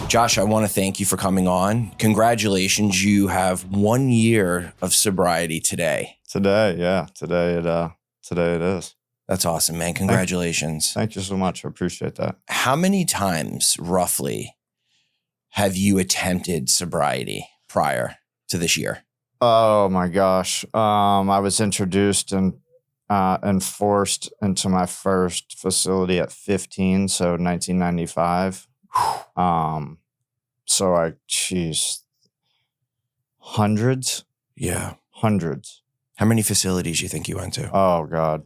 Josh, I want to thank you for coming on. Congratulations. You have 1 year of sobriety today. Today it is. That's awesome, man. Congratulations. Thank you so much. I appreciate that. How many times, roughly, have you attempted sobriety prior to this year? Oh my gosh. I was introduced and forced into my first facility at 15, so 1995. Hundreds. Yeah. Hundreds. How many facilities do you think you went to? Oh God.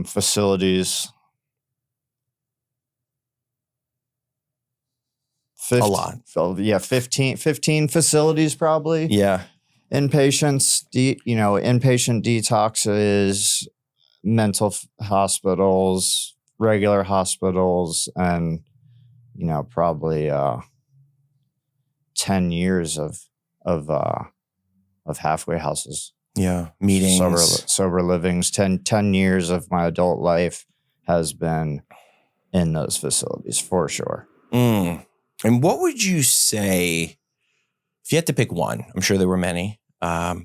Facilities. 15, a lot. Yeah, 15 facilities probably. Yeah. Inpatients, inpatient detoxes, mental hospitals, regular hospitals, and, probably 10 years of halfway houses. Yeah. Meetings. Sober livings. 10 years of my adult life has been in those facilities for sure. And what would you say if you had to pick one? I'm sure there were many.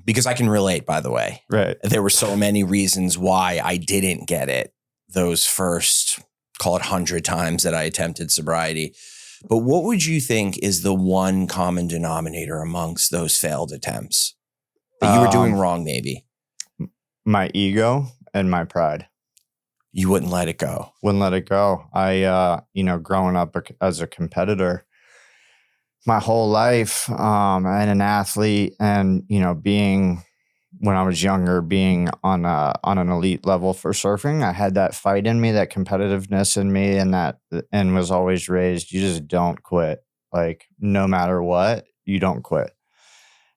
Because I can relate, by the way. Right. There were so many reasons why I didn't get it those first, call it 100 times that I attempted sobriety. But what would you think is the one common denominator amongst those failed attempts that you were doing wrong, maybe? My ego and my pride. You wouldn't let it go. Wouldn't let it go. I, growing up as a competitor, my whole life, and an athlete, and being when I was younger, being on an elite level for surfing, I had that fight in me, that competitiveness in me, and was always raised, you just don't quit. Like no matter what, you don't quit.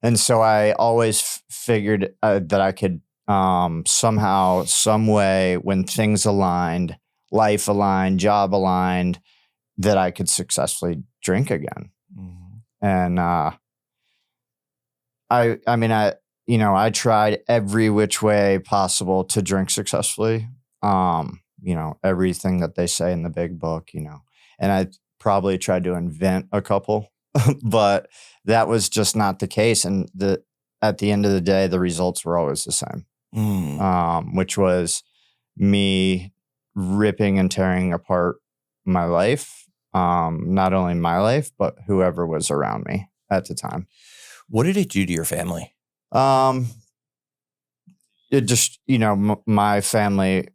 And so I always figured that I could somehow, some way, when things aligned, life aligned, job aligned, that I could successfully drink again. And I tried every which way possible to drink successfully. Everything that they say in the big book, and I probably tried to invent a couple, but that was just not the case. And at the end of the day, the results were always the same, which was me ripping and tearing apart my life. Not only my life, but whoever was around me at the time. What did it do to your family? It just, my family,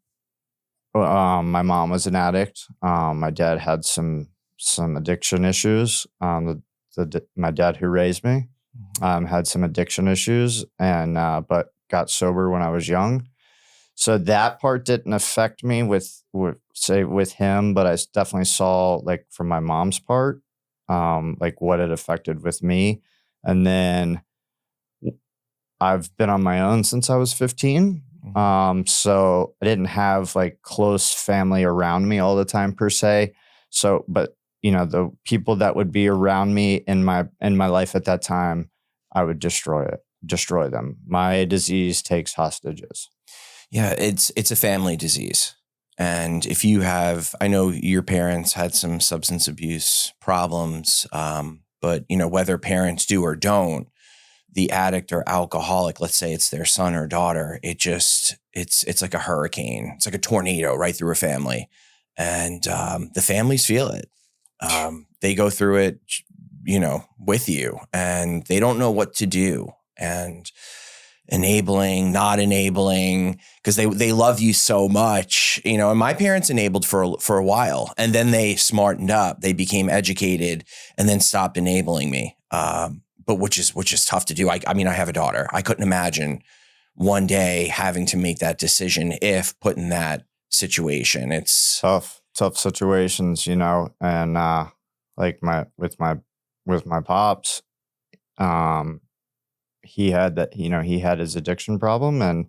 my mom was an addict. My dad had some addiction issues. My dad who raised me, had some addiction issues but got sober when I was young. So that part didn't affect me with him, but I definitely saw, like, from my mom's part, like what it affected with me. And then I've been on my own since I was 15. So I didn't have like close family around me all the time per se. So, but the people that would be around me in my life at that time, I would destroy them. My disease takes hostages. Yeah, it's a family disease. And if you I know your parents had some substance abuse problems, but whether parents do or don't, the addict or alcoholic, let's say it's their son or daughter, it's like a hurricane. It's like a tornado right through a family. And the families feel it. They go through it, with you, and they don't know what to do. And enabling, not enabling, because they love you so much, and my parents enabled for a while, and then they smartened up, they became educated, and then stopped enabling me. But which is tough to do. I have a daughter. I couldn't imagine one day having to make that decision if put in that situation. It's tough situations, and like with my pops, he had that, he had his addiction problem. And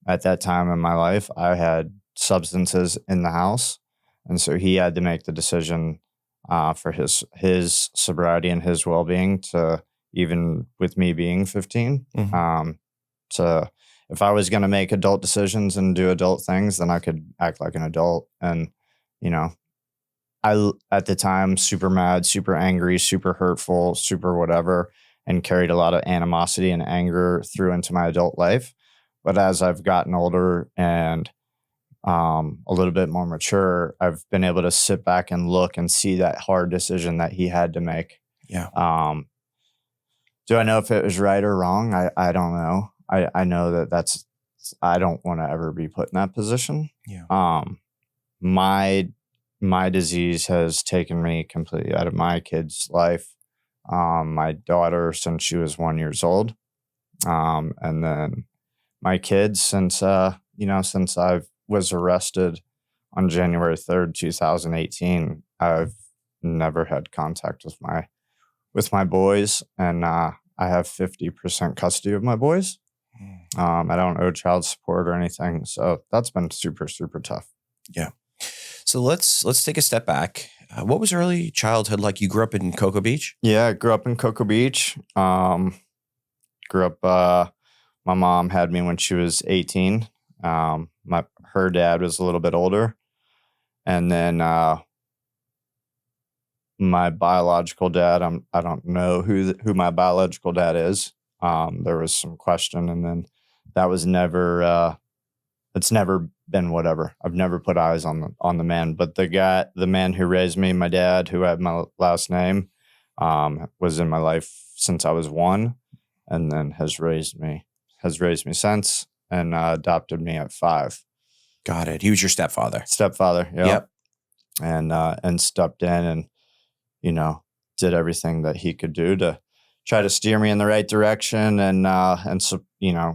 at that time in my life, I had substances in the house. And so he had to make the decision for his sobriety and his well-being, to even with me being 15. So if I was going to make adult decisions and do adult things, then I could act like an adult. And, at the time, super mad, super angry, super hurtful, super whatever, and carried a lot of animosity and anger through into my adult life. But as I've gotten older and a little bit more mature, I've been able to sit back and look and see that hard decision that he had to make. Yeah. Do I know if it was right or wrong? I don't know. I know that's, I don't want to ever be put in that position. Yeah. My disease has taken me completely out of my kid's life. My daughter since she was 1 year old. And then my kids since since I was arrested on January 3rd, 2018, I've never had contact with my boys, and I have 50% custody of my boys. I don't owe child support or anything, so that's been super, super tough. Yeah. So let's take a step back. What was early childhood like? You grew up in Cocoa Beach? Yeah, I grew up in Cocoa Beach. Grew up. My mom had me when she was 18. Her dad was a little bit older, and then my biological dad. I don't know who my biological dad is. There was some question, and then that was never. It's never been whatever. I've never put eyes on the man, but the man who raised me, my dad, who had my last name, was in my life since I was 1, and then has raised me since, and adopted me at 5. Got it. He was your stepfather. Yeah. Yep. And stepped in and did everything that he could do to try to steer me in the right direction. And so,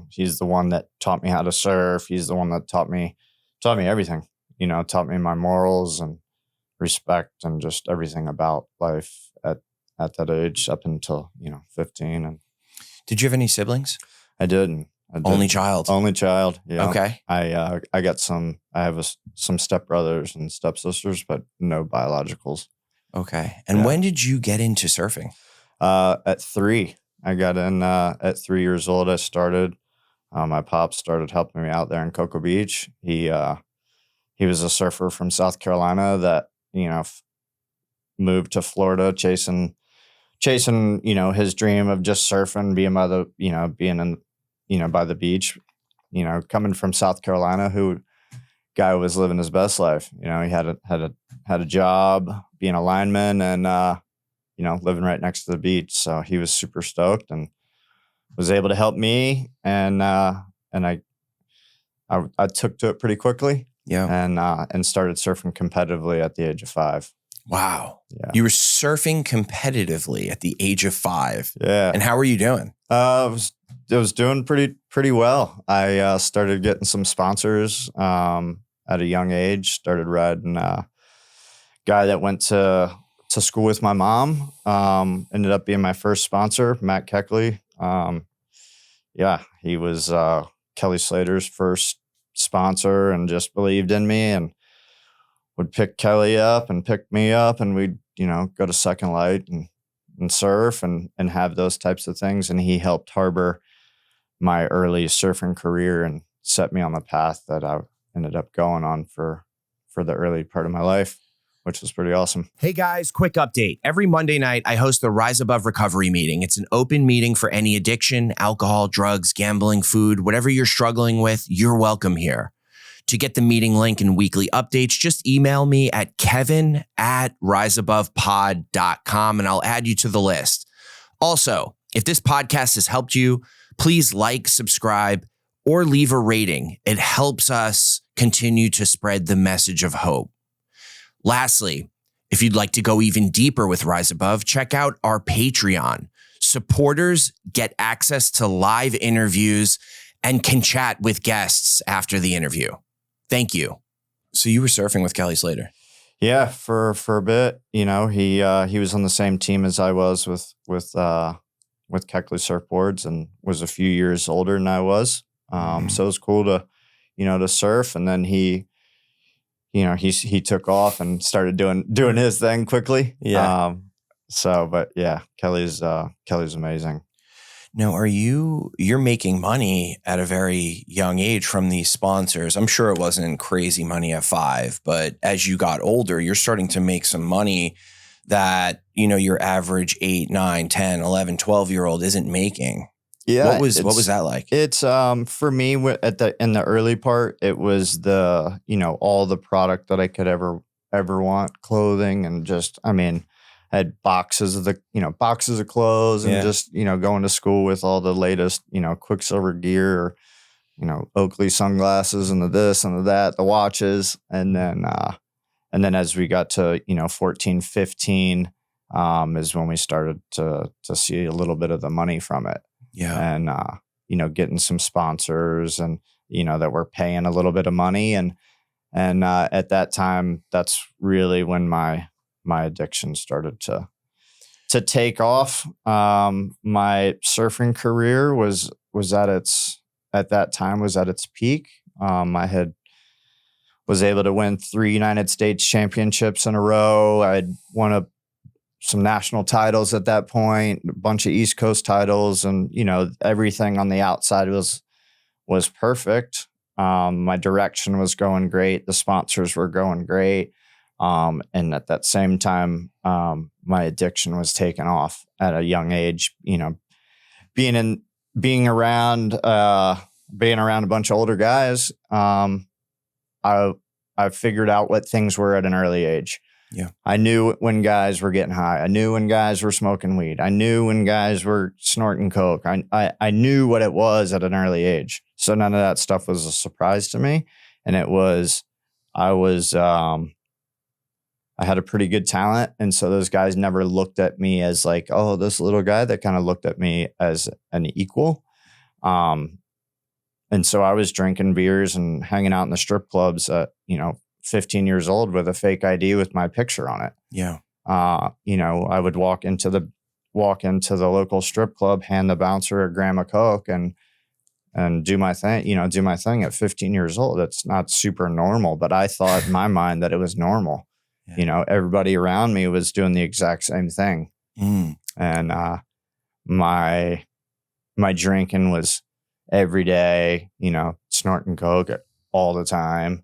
he's the one that taught me how to surf. He's the one that taught me everything, taught me my morals and respect and just everything about life at that age up until, 15. And did you have any siblings? I didn't. Only child. Yeah. Okay. I have some stepbrothers and stepsisters, but no biologicals. Okay. And when did you get into surfing? At 3. I got in at 3 years old. I started. My pop started helping me out there in Cocoa Beach. He was a surfer from South Carolina that moved to Florida, chasing his dream of just surfing, being by the beach. Coming from South Carolina, guy was living his best life. He had a job, being a lineman, and living right next to the beach. So he was super stoked and was able to help me. And I took to it pretty quickly. Yeah. And started surfing competitively at the age of 5. Wow. Yeah. You were surfing competitively at the age of 5. Yeah. And how were you doing? I was doing pretty well. I started getting some sponsors at a young age. Started riding a guy that went to school with my mom. Ended up being my first sponsor, Matt Kelly. He was Kelly Slater's first sponsor and just believed in me and would pick Kelly up and pick me up, and we'd go to Second Light and surf and have those types of things. And he helped harbor my early surfing career and set me on the path that I ended up going on for the early part of my life, which was pretty awesome. Hey guys, quick update. Every Monday night, I host the Rise Above Recovery meeting. It's an open meeting for any addiction, alcohol, drugs, gambling, food, whatever you're struggling with, you're welcome here. To get the meeting link and weekly updates, just email me at kevin@riseabovepod.com and I'll add you to the list. Also, if this podcast has helped you, please like, subscribe, or leave a rating. It helps us continue to spread the message of hope. Lastly, if you'd like to go even deeper with Rise Above, check out our Patreon. Supporters get access to live interviews and can chat with guests after the interview. Thank you. So you were surfing with Kelly Slater? Yeah, for a bit. He was on the same team as I was with Kelly Surfboards and was a few years older than I was. So it was cool to surf. And then he took off and started doing his thing quickly. Yeah. But yeah, Kelly's amazing. Now, you're making money at a very young age from these sponsors. I'm sure it wasn't crazy money at 5, but as you got older, you're starting to make some money that, your average 8, 9, 10, 11, 12-year-old isn't making. Yeah. What was that like? It's for me in the early part, it was the, all the product that I could ever want, clothing, and just, I had boxes of clothes, and just, going to school with all the latest, Quicksilver gear, or, Oakley sunglasses, and the this and the that, the watches. And then as we got to, 14, 15, is when we started to see a little bit of the money from it. Yeah. And, getting some sponsors, and, that were paying a little bit of money. And at that time, that's really when my addiction started to take off. My surfing career was at that time at its peak. I was able to win 3 United States championships in a row. I'd won some national titles at that point, a bunch of East Coast titles, and, everything on the outside was perfect. My direction was going great. The sponsors were going great. And at that same time, my addiction was taken off at a young age, being around a bunch of older guys. I figured out what things were at an early age. Yeah. I knew when guys were getting high. I knew when guys were smoking weed. I knew when guys were snorting coke. I knew what it was at an early age. So none of that stuff was a surprise to me. And I had a pretty good talent. And so those guys never looked at me as like, oh, this little guy. They kind of looked at me as an equal. And so I was drinking beers and hanging out in the strip clubs at, 15 years old with a fake ID with my picture on it. Yeah. I would walk into the local strip club, hand the bouncer a gram of coke, and do my thing at 15 years old. It's not super normal, but I thought in my mind that it was normal. Yeah. Everybody around me was doing the exact same thing. And my drinking was every day, snorting coke all the time.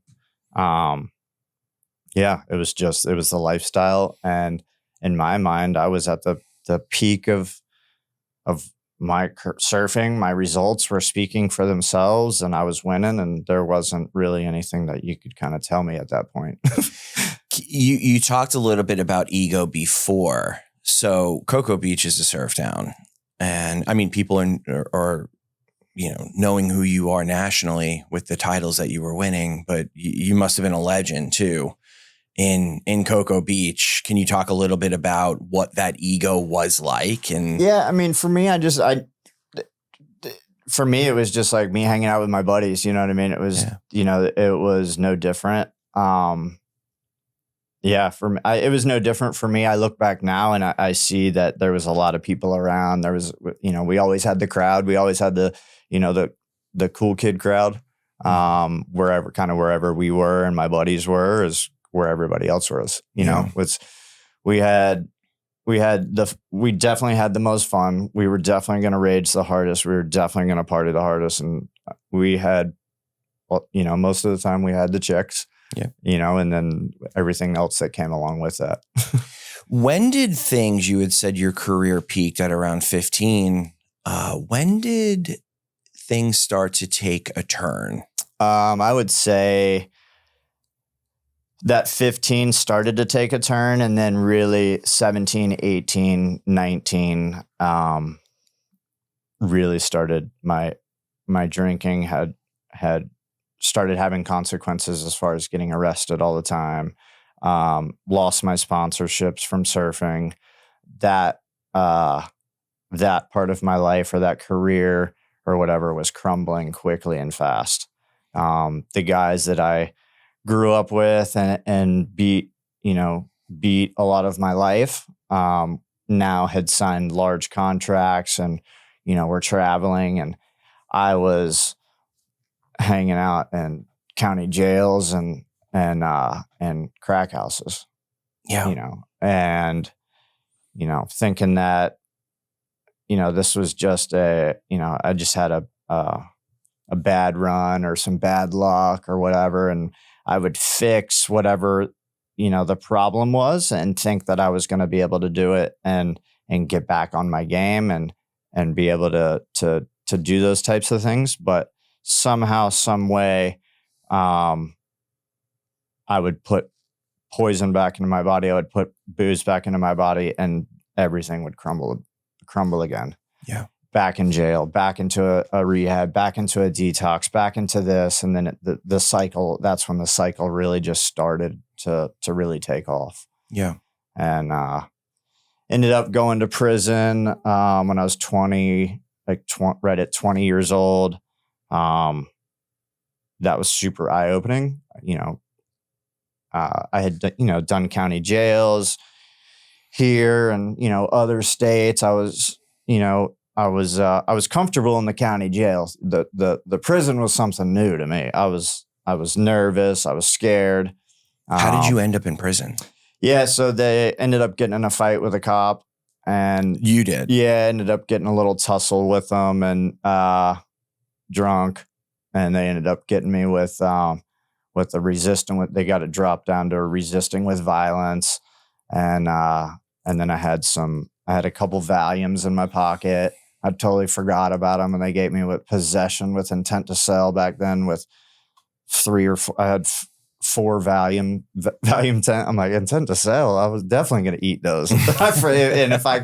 It was the lifestyle. And in my mind, I was at the peak of my surfing. My results were speaking for themselves, and I was winning, and there wasn't really anything that you could kind of tell me at that point. You talked a little bit about ego before. So Cocoa Beach is a surf town. And people are knowing who you are nationally with the titles that you were winning, but you must have been a legend too in Cocoa Beach. Can you talk a little bit about what that ego was like? And for me, it was just like me hanging out with my buddies. You know what I mean? It was, it was no different. For me, it was no different for me. I look back now and I see that there was a lot of people around. There was, we always had the crowd. We always had the cool kid crowd. Wherever we were and my buddies were is where everybody else was. We definitely had the most fun. We were definitely going to rage the hardest. We were definitely going to party the hardest. And we had, most of the time we had the chicks. Yeah. And then everything else that came along with that. When did you had said your career peaked at around 15. When did things start to take a turn? I would say that 15 started to take a turn, and then really 17, 18, 19, really started my drinking had started having consequences as far as getting arrested all the time. Lost my sponsorships from surfing. That part of my life, or that career or whatever, was crumbling quickly and fast. The guys that I grew up with and beat a lot of my life, now had signed large contracts, and, were traveling, and I was hanging out in county jails and crack houses. Yeah. Thinking that, this was just I just had a bad run or some bad luck or whatever. And I would fix whatever, the problem was and think that I was going to be able to do it and get back on my game and be able to do those types of things. But somehow, some way, I would put poison back into my body. I would put booze back into my body and everything would crumble again. Yeah. Back in jail, back into a rehab, back into a detox, back into this. And then the cycle, that's when the cycle really just started to really take off. Yeah. And ended up going to prison when I was 20, right at 20 years old. That was super eye-opening. I had, done county jails here and, other states. I was comfortable in the county jails. The prison was something new to me. I was nervous. I was scared. How did you end up in prison? Yeah. So they ended up getting in a fight with a cop and you did. Yeah. Ended up getting a little tussle with them and, drunk. And they ended up getting me with the resisting. They got it dropped down to resisting with violence. And then I had a couple Valiums in my pocket. I totally forgot about them, and they gave me with possession with intent to sell back then with 3 or 4. I had 4 Valium 10. I'm like, intent to sell. I was definitely going to eat those. And if I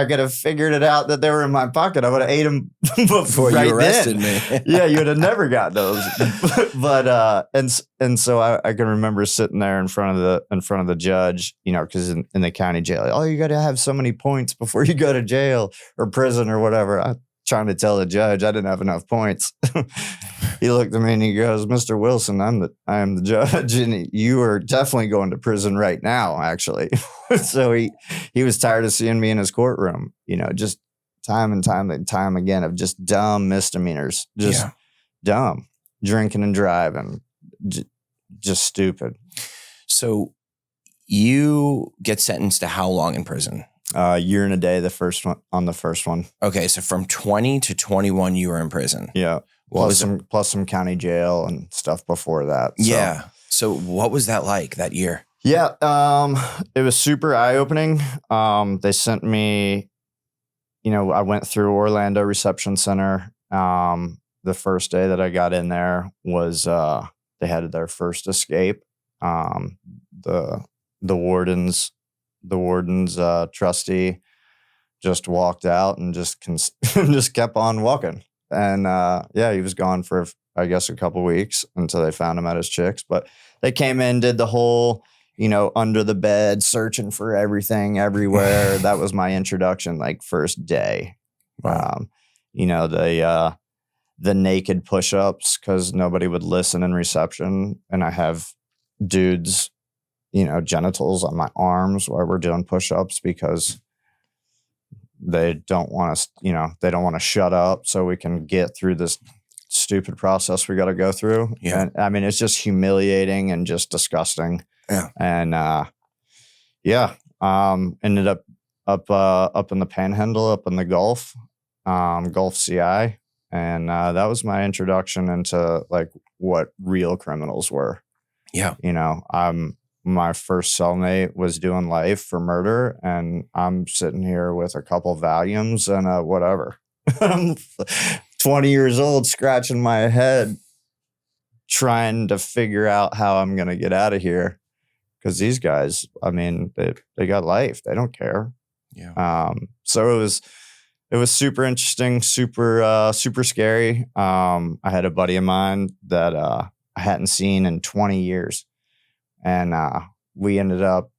could have figured it out that they were in my pocket, I would have ate them before right you arrested me. Yeah, you would have never got those. But and so I can remember sitting there in front of the judge, because in the county jail, oh, you got to have so many points before you go to jail or prison or whatever. I'm trying to tell the judge I didn't have enough points. He looked at me and he goes, Mr. Wilson, I am the judge, and you are definitely going to prison right now, actually. So he was tired of seeing me in his courtroom, just time and time again of just dumb misdemeanors, just dumb, drinking and driving, just stupid. So you get sentenced to how long in prison? A year and a day, the first one. Okay, so from 20 to 21, you were in prison. Yeah. Plus some county jail and stuff before that. So. Yeah. So what was that like that year? Yeah. It was super eye-opening. They sent me, I went through Orlando Reception Center. The first day that I got in there was they had their first escape. The warden's trustee just walked out and just kept on walking. And he was gone for, I guess, a couple weeks until they found him at his chicks. But they came in, did the whole, under the bed, searching for everything everywhere. That was my introduction, first day. Wow. The naked push-ups because nobody would listen in reception. And I have dudes, genitals on my arms while we're doing push-ups because they don't want to shut up so we can get through this stupid process we got to go through. Yeah. And I mean, it's just humiliating and just disgusting. Yeah. And ended up in the Panhandle, up in the Gulf CI. And that was my introduction into what real criminals were. Yeah. My first cellmate was doing life for murder, and I'm sitting here with a couple Valiums and whatever. I'm 20 years old, scratching my head, trying to figure out how I'm going to get out of here. Because these guys, I mean, they got life. They don't care. Yeah. So it was super interesting, super scary. I had a buddy of mine that I hadn't seen in 20 years. And we ended up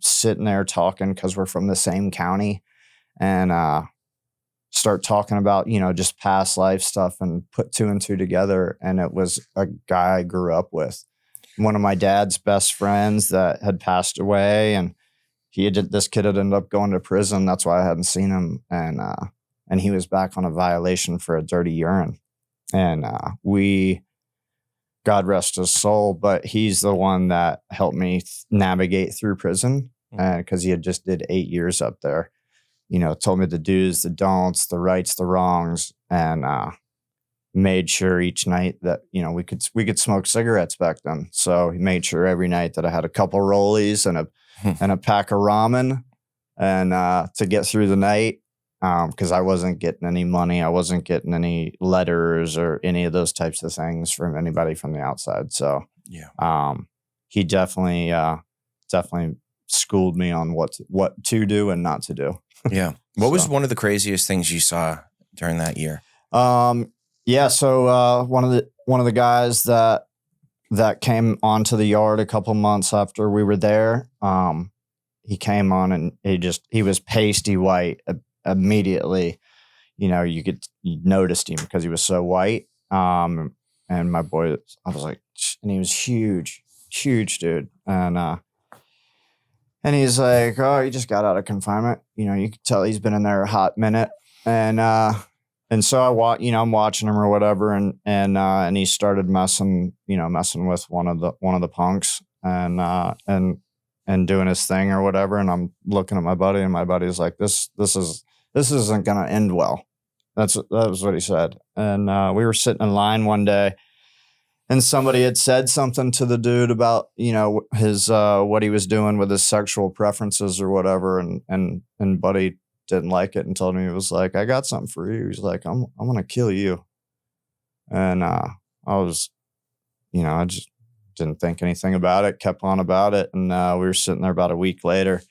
sitting there talking because we're from the same county and start talking about, just past life stuff and put 2 and 2 together. And it was a guy I grew up with, one of my dad's best friends that had passed away. And this kid had ended up going to prison. That's why I hadn't seen him. And he was back on a violation for a dirty urine. And God rest his soul, but he's the one that helped me navigate through prison because he had just did 8 years up there. told me the do's, the don'ts, the rights, the wrongs, and made sure each night that we could smoke cigarettes back then. So he made sure every night that I had a couple rollies and a pack of ramen, and to get through the night, because I wasn't getting any money, I wasn't getting any letters or any of those types of things from anybody from the outside. So he definitely schooled me on what to do and not to do. Yeah. What was one of the craziest things you saw during that year? Yeah. So one of the guys that came onto the yard a couple months after we were there, he came on and he was pasty white immediately. You noticed him because he was so white. And my boy, I was like, and he was huge dude. And he's like, oh, he just got out of confinement. You could tell he's been in there a hot minute. And so I'm watching him or whatever. And he started messing with one of the punks and doing his thing or whatever. And I'm looking at my buddy, and my buddy's like, this isn't going to end well. That was what he said. And we were sitting in line one day, and somebody had said something to the dude about, his what he was doing with his sexual preferences or whatever. And buddy didn't like it and told me, he was like, I got something for you. He's like, I'm going to kill you. And I was, I just didn't think anything about it, kept on about it. And we were sitting there about a week later,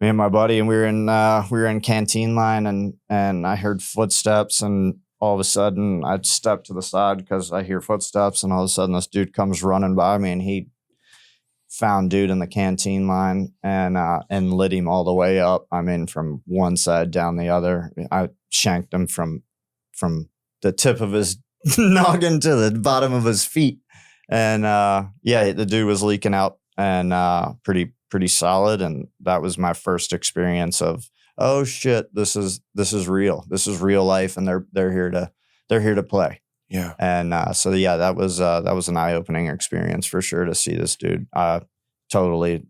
me and my buddy, and we were in canteen line, and I heard footsteps, and all of a sudden I'd step to the side because I hear footsteps, and all of a sudden this dude comes running by me, and he found dude in the canteen line and lit him all the way up. I mean, from one side down the other. I shanked him from the tip of his noggin to the bottom of his feet. And the dude was leaking out, and pretty solid. And that was my first experience of, oh shit, this is real. This is real life, and they're here to play. Yeah. And that was an eye-opening experience for sure, to see this dude totally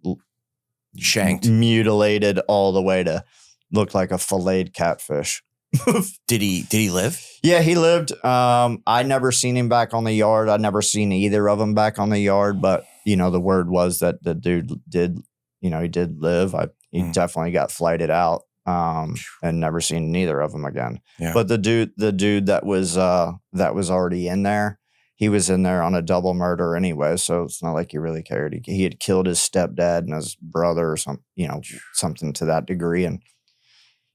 shanked, mutilated all the way to look like a filleted catfish. Did he live? Yeah, he lived. I never seen him back on the yard. I never seen either of them back on the yard, but the word was that the dude did, he did live. He definitely got flighted out. And never seen neither of them again. Yeah. But the dude that was already in there, he was in there on a double murder anyway. So it's not like he really cared. He had killed his stepdad and his brother or something to that degree. And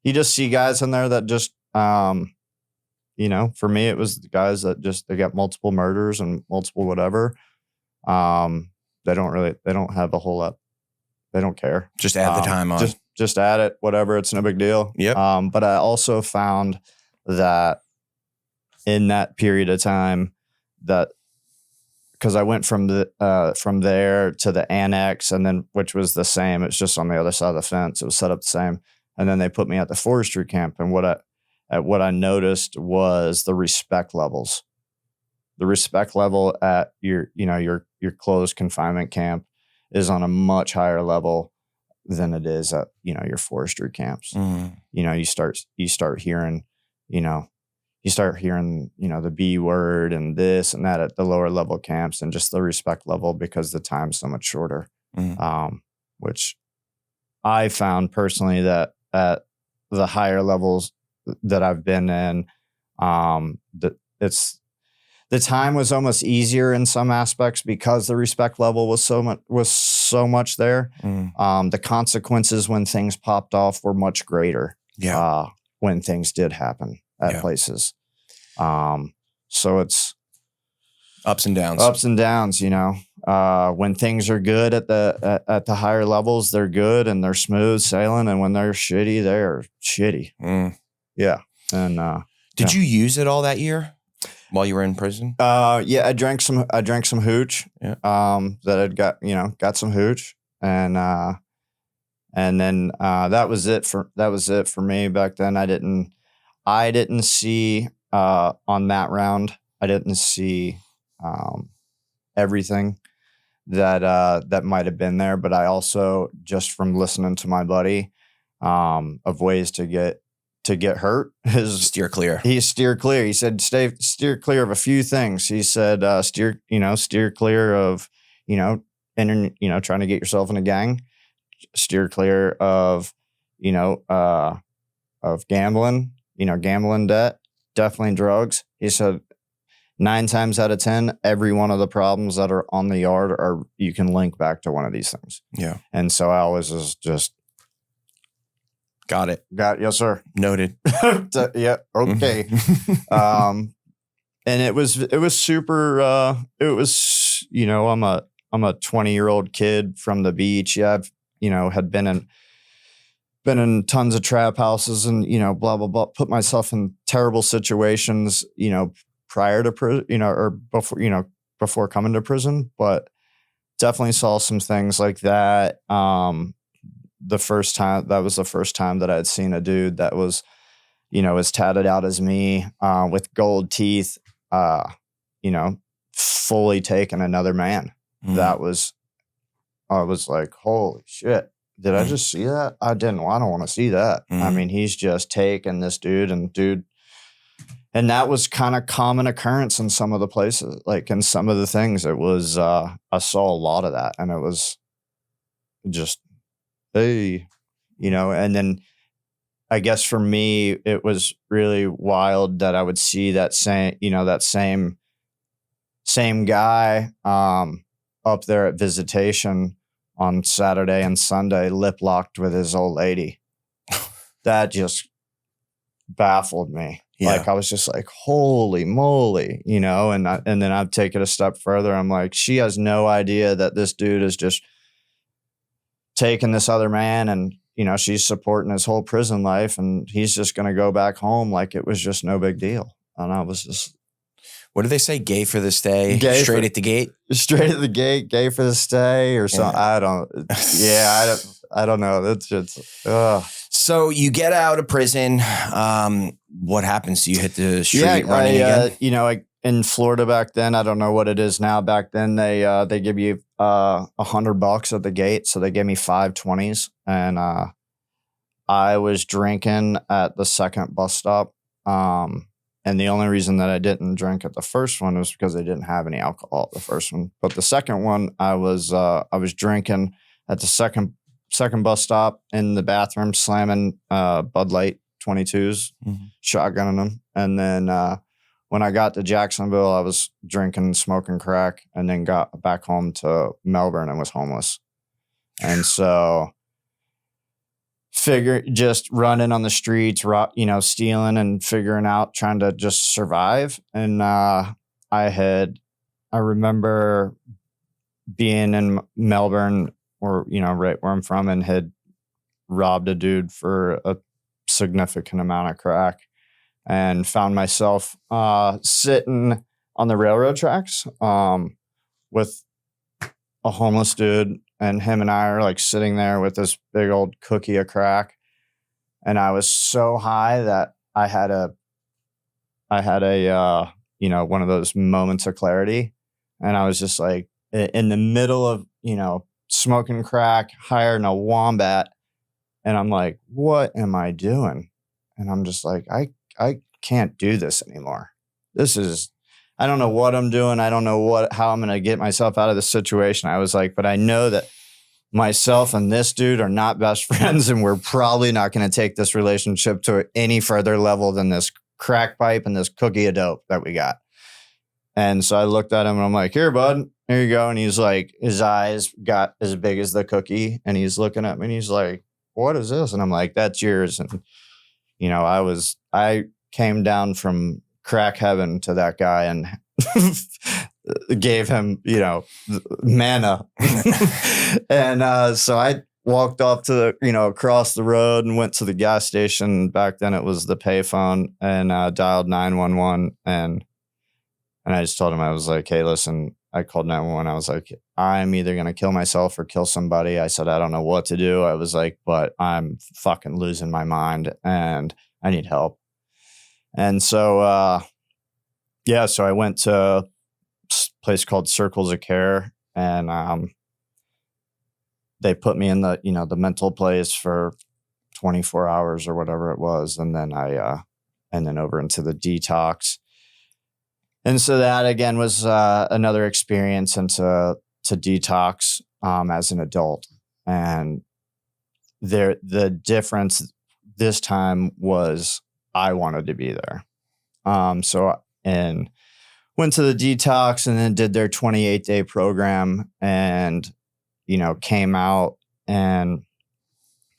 you just see guys in there that just, for me, it was the guys that they got multiple murders and multiple whatever. They don't have a whole lot. They don't care. Just add the time on. Just add it, whatever. It's no big deal. Yep. But I also found that in that period of time, that because I went from there to the annex, and then which was the same. It's just on the other side of the fence. It was set up the same, and then they put me at the forestry camp. And what I noticed was the respect levels. The respect level at your closed confinement camp is on a much higher level than it is at, your forestry camps. Mm. You start hearing, the B word and this and that at the lower level camps, and just the respect level because the time's so much shorter. Mm. Which I found personally that at the higher levels that I've been in, the time was almost easier in some aspects because the respect level was so much there. Mm. The consequences when things popped off were much greater. Yeah. When things did happen at places. So it's ups and downs. When things are good at the higher levels, they're good and they're smooth sailing, and when they're shitty, they're shitty. Mm. Yeah. And did you use it all that year while you were in prison? Yeah, I drank some hooch. Yeah. That I'd got some hooch, and then that was it for me back then. I didn't see on that round. I didn't see everything that might have been there, but I also, just from listening to my buddy, of ways to get hurt. Steer clear. He steered clear. He said, steer clear of a few things. He said, steer clear of, trying to get yourself in a gang, steer clear of, of gambling, gambling debt, definitely drugs. He said 9 times out of 10, every one of the problems that are on the yard you can link back to one of these things. Yeah. And so I always was just, got it. Yes, sir. Noted. Yeah. Okay. And it was super, I'm a 20-year-old kid from the beach. Yeah. I've, had been in tons of trap houses and, blah, blah, blah, put myself in terrible situations, prior to prison, or before coming to prison, but definitely saw some things like that. That was the first time that I had seen a dude that was, as tatted out as me, with gold teeth, fully taking another man. I was like, holy shit. Did I just see that? I don't want to see that. I mean, he's just taking this dude. And that was kind of common occurrence in some of the places, like in some of the things. It was, I saw a lot of that, and it was just, hey, and then I guess for me, it was really wild that I would see that same guy, up there at visitation on Saturday and Sunday, lip locked with his old lady. That just baffled me. Yeah. Like I was just like, holy moly, and then I'd take it a step further. I'm like, she has no idea that this dude is just taking this other man, and she's supporting his whole prison life, and he's just going to go back home like it was just no big deal. And I was just, what do they say? Gay for the stay, straight at the gate, gay for the stay, or something. Yeah. I don't know. That's just. So you get out of prison. What happens? Do you hit the street running again? In Florida back then, I don't know what it is now. Back then, they give you $100 at the gate, so they gave me 5 20s, and I was drinking at the second bus stop. And the only reason that I didn't drink at the first one was because they didn't have any alcohol at the first one. But the second one, I was drinking at the second bus stop in the bathroom, slamming Bud Light 22s, shotgunning them, and then. When I got to Jacksonville, I was drinking and smoking crack, and then got back home to Melbourne and was homeless. And so just running on the streets, stealing and figuring out, trying to just survive. And I remember being in Melbourne, or, right where I'm from, and had robbed a dude for a significant amount of crack. And found myself sitting on the railroad tracks with a homeless dude, and him and I are like sitting there with this big old cookie of crack. And I was so high that I had a one of those moments of clarity. And I was just like in the middle of, smoking crack, higher than a wombat. And I'm like, what am I doing? And I'm just like, I can't do this anymore. I don't know what I'm doing. I don't know how I'm going to get myself out of this situation. I was like, but I know that myself and this dude are not best friends, and we're probably not going to take this relationship to any further level than this crack pipe and this cookie of dope that we got. And so I looked at him and I'm like, here, bud, here you go. And he's like, his eyes got as big as the cookie, and he's looking at me and he's like, what is this? And I'm like, that's yours. And, I came down from crack heaven to that guy and gave him, manna. And so I walked off to across the road and went to the gas station. Back then it was the payphone, and dialed 911. And I just told him, I was like, hey, listen, I called 911. I was like, I'm either going to kill myself or kill somebody. I said, I don't know what to do. I was like, but I'm fucking losing my mind and I need help. And so, so I went to a place called Circles of Care, and they put me in the mental place for 24 hours or whatever it was. And then and then over into the detox. And so that again was another experience into detox as an adult. And the difference this time was I wanted to be there. And went to the detox and then did their 28-day program and, came out. And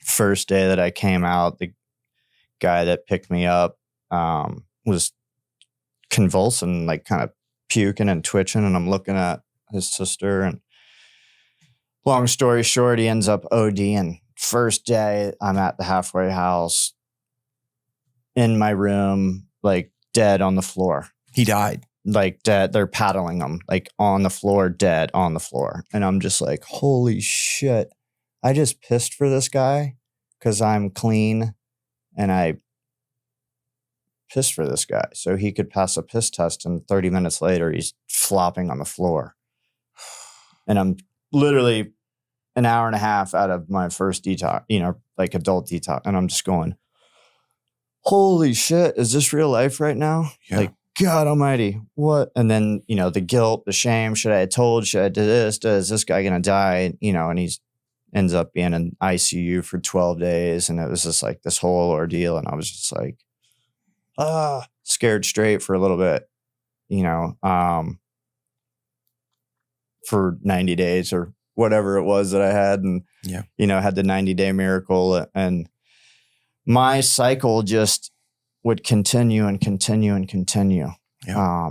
first day that I came out, the guy that picked me up was convulsing, like kind of puking and twitching. And I'm looking at his sister, and long story short, he ends up ODing. First day I'm at the halfway house in my room, like dead on the floor. He died. Like dead. They're paddling him like on the floor, dead on the floor. And I'm just like, holy shit. I just pissed for this guy because I'm clean, and I pissed for this guy so he could pass a piss test, and 30 minutes later he's flopping on the floor. And I'm literally an hour and a half out of my first detox, like adult detox. And I'm just going, holy shit, is this real life right now? Yeah. Like, God almighty, what? And then, the guilt, the shame, should I have told, should I do this? Is this guy going to die? And he's ends up being in ICU for 12 days. And it was just like this whole ordeal. And I was just like, scared straight for a little bit, for 90 days or whatever it was that I had. And, had the 90-day miracle. And my cycle just would continue and continue and continue. Yeah.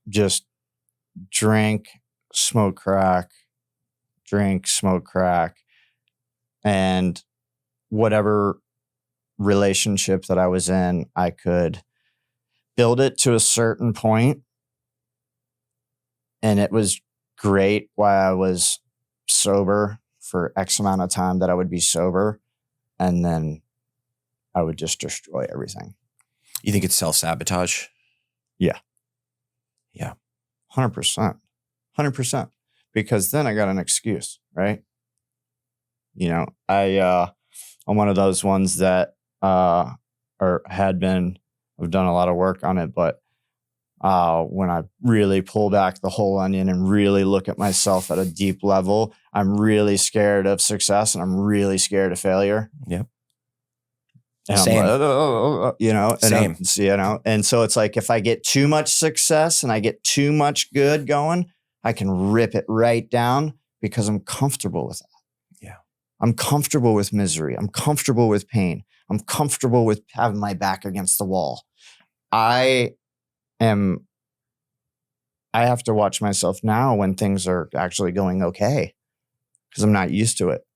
Just drink, smoke crack, and whatever relationship that I was in, I could build it to a certain point, and it was great while I was sober for X amount of time that I would be sober, and then I would just destroy everything. You think it's self-sabotage? Yeah. Yeah. 100%. 100%. Because then I got an excuse, right? I'm one of those ones that I've done a lot of work on it, but when I really pull back the whole onion and really look at myself at a deep level, I'm really scared of success and I'm really scared of failure. Yep. And Same. And so it's like if I get too much success and I get too much good going, I can rip it right down because I'm comfortable with that. Yeah. I'm comfortable with misery. I'm comfortable with pain. I'm comfortable with having my back against the wall. I have to watch myself now when things are actually going okay because I'm not used to it.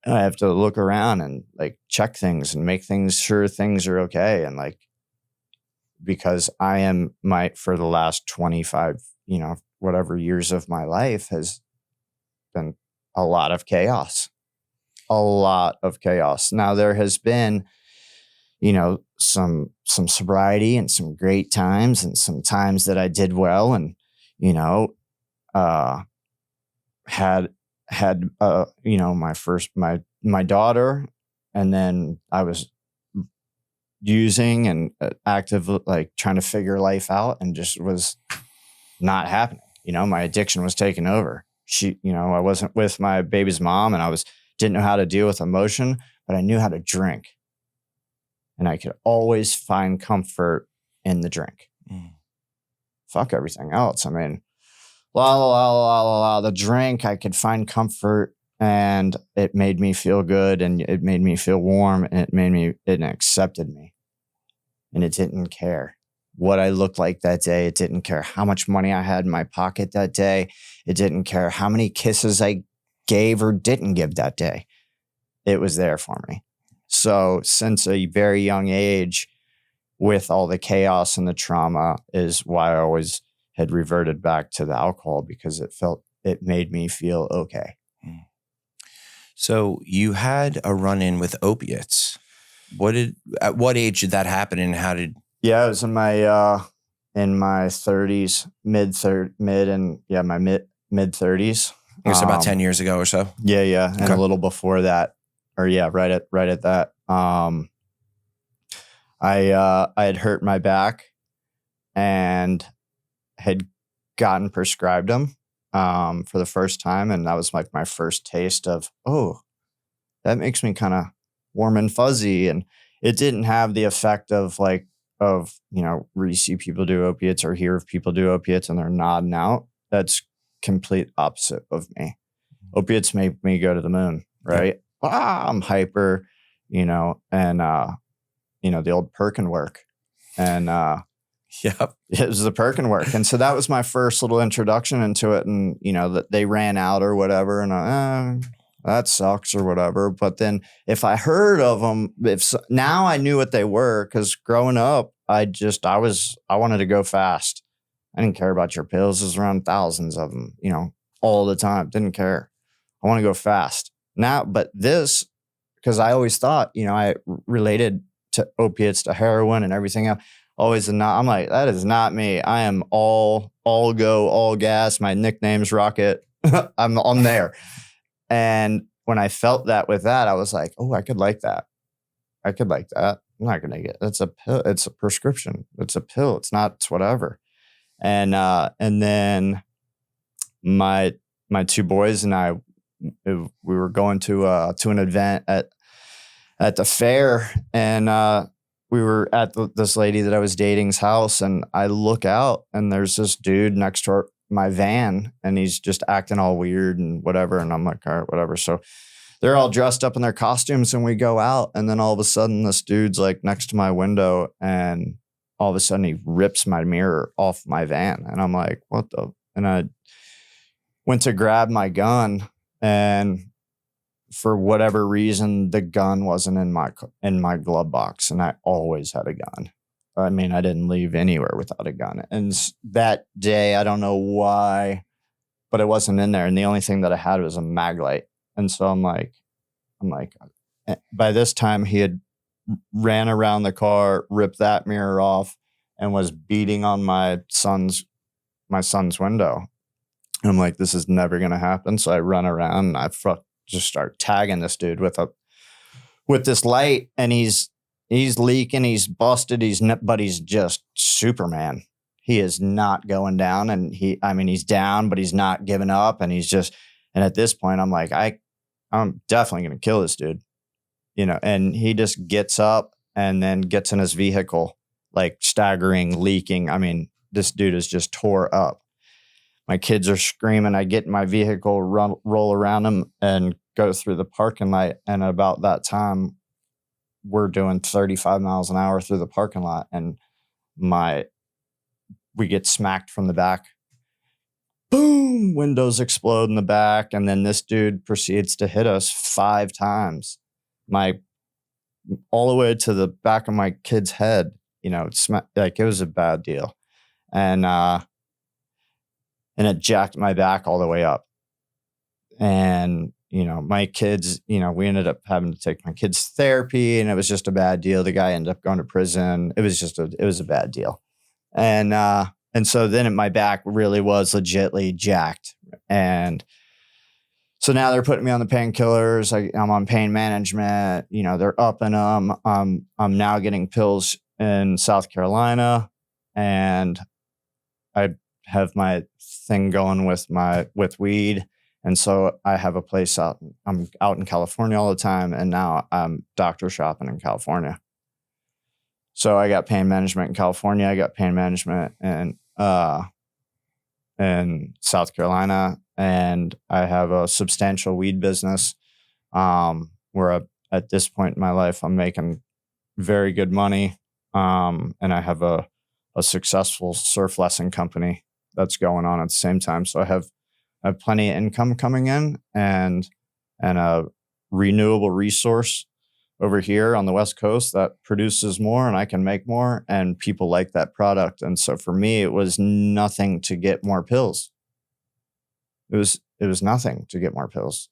And I have to look around and like check things and make sure things are okay. And like, because for the last 25, whatever years of my life has been a lot of chaos. Now there has been, some sobriety and some great times and some times that I did well and, had my daughter, and then I was using and active, like trying to figure life out, and just was not happening. My addiction was taking over. I wasn't with my baby's mom, and didn't know how to deal with emotion, but I knew how to drink, and I could always find comfort in the drink. Fuck everything else. I mean, the drink, I could find comfort, and it made me feel good, and it made me feel warm, and it accepted me, and it didn't care what I looked like that day. It didn't care how much money I had in my pocket that day. It didn't care how many kisses I gave or didn't give that day. It was there for me. So since a very young age, with all the chaos and the trauma, is why I always had reverted back to the alcohol, because it made me feel okay. So you had a run-in with opiates. At what age did that happen, and how did? Yeah, it was in my 30s, mid 30s. It was about 10 years ago or so. Yeah, and Okay. a little before that. right at that. I had hurt my back and had gotten prescribed them for the first time, and that was like my first taste of, oh, that makes me kind of warm and fuzzy. And it didn't have the effect of where you see people do opiates or hear of people do opiates and they're nodding out. That's complete opposite of me. Opiates make me go to the moon, right? Yep. I'm hyper, and the old Perkin work. And yep. It was the Perkin work. And so that was my first little introduction into it. And, that they ran out or whatever. And that sucks or whatever. But then if I heard of them, now I knew what they were, because growing up, I wanted to go fast. I didn't care about your pills. There's around thousands of them, all the time. Didn't care. I want to go fast now. But this, because I always thought, I related to opiates, to heroin and everything else. Always not. I'm like, that is not me. I am all go, all gas. My nickname's Rocket. I'm there. And when I felt that with that, I was like, oh, I could like that. I'm not going to get, it's a pill. It's a prescription. It's a pill. It's whatever. And then my two boys and I, we were going to an event at the fair, and we were at this lady that I was dating's house, and I look out and there's this dude next to my van, and he's just acting all weird and whatever. And I'm like, all right, whatever. So they're all dressed up in their costumes and we go out, and then all of a sudden this dude's like next to my window, and all of a sudden he rips my mirror off my van. And I'm like, what the? And I went to grab my gun, and for whatever reason, the gun wasn't in my glove box, and I always had a gun. I mean, I didn't leave anywhere without a gun. And that day, I don't know why, but it wasn't in there. And the only thing that I had was a mag light. And so I'm like, by this time he had ran around the car, ripped that mirror off, and was beating on my son's window. And I'm like, this is never going to happen. So I run around and I just start tagging this dude with this light, and he's leaking, he's busted, but he's just Superman. He is not going down, and he's down, but he's not giving up, and and at this point I'm like, I'm definitely going to kill this dude, and he just gets up and then gets in his vehicle, like staggering, leaking. I mean, this dude is just tore up. My kids are screaming. I get in my vehicle, roll around him, and go through the parking lot. And about that time, we're doing 35 miles an hour through the parking lot, and we get smacked from the back. Boom! Windows explode in the back, and then this dude proceeds to hit us 5 times. All the way to the back of my kid's head. It was a bad deal, and it jacked my back all the way up. And, my kids, we ended up having to take my kids to therapy, and it was just a bad deal. The guy ended up going to prison. It was a bad deal. And so then my back really was legitly jacked. And so now they're putting me on the painkillers. I'm on pain management. They're upping them. I'm now getting pills in South Carolina, and I have my thing going with weed. And so I have a place I'm out in California all the time. And now I'm doctor shopping in California. So I got pain management in California. I got pain management in South Carolina. And I have a substantial weed business where at this point in my life, I'm making very good money. And I have a successful surf lesson company that's going on at the same time. So I have plenty of income coming in, and a renewable resource over here on the West Coast that produces more, and I can make more, and people like that product. And so for me, it was nothing to get more pills. It was nothing to get more pills.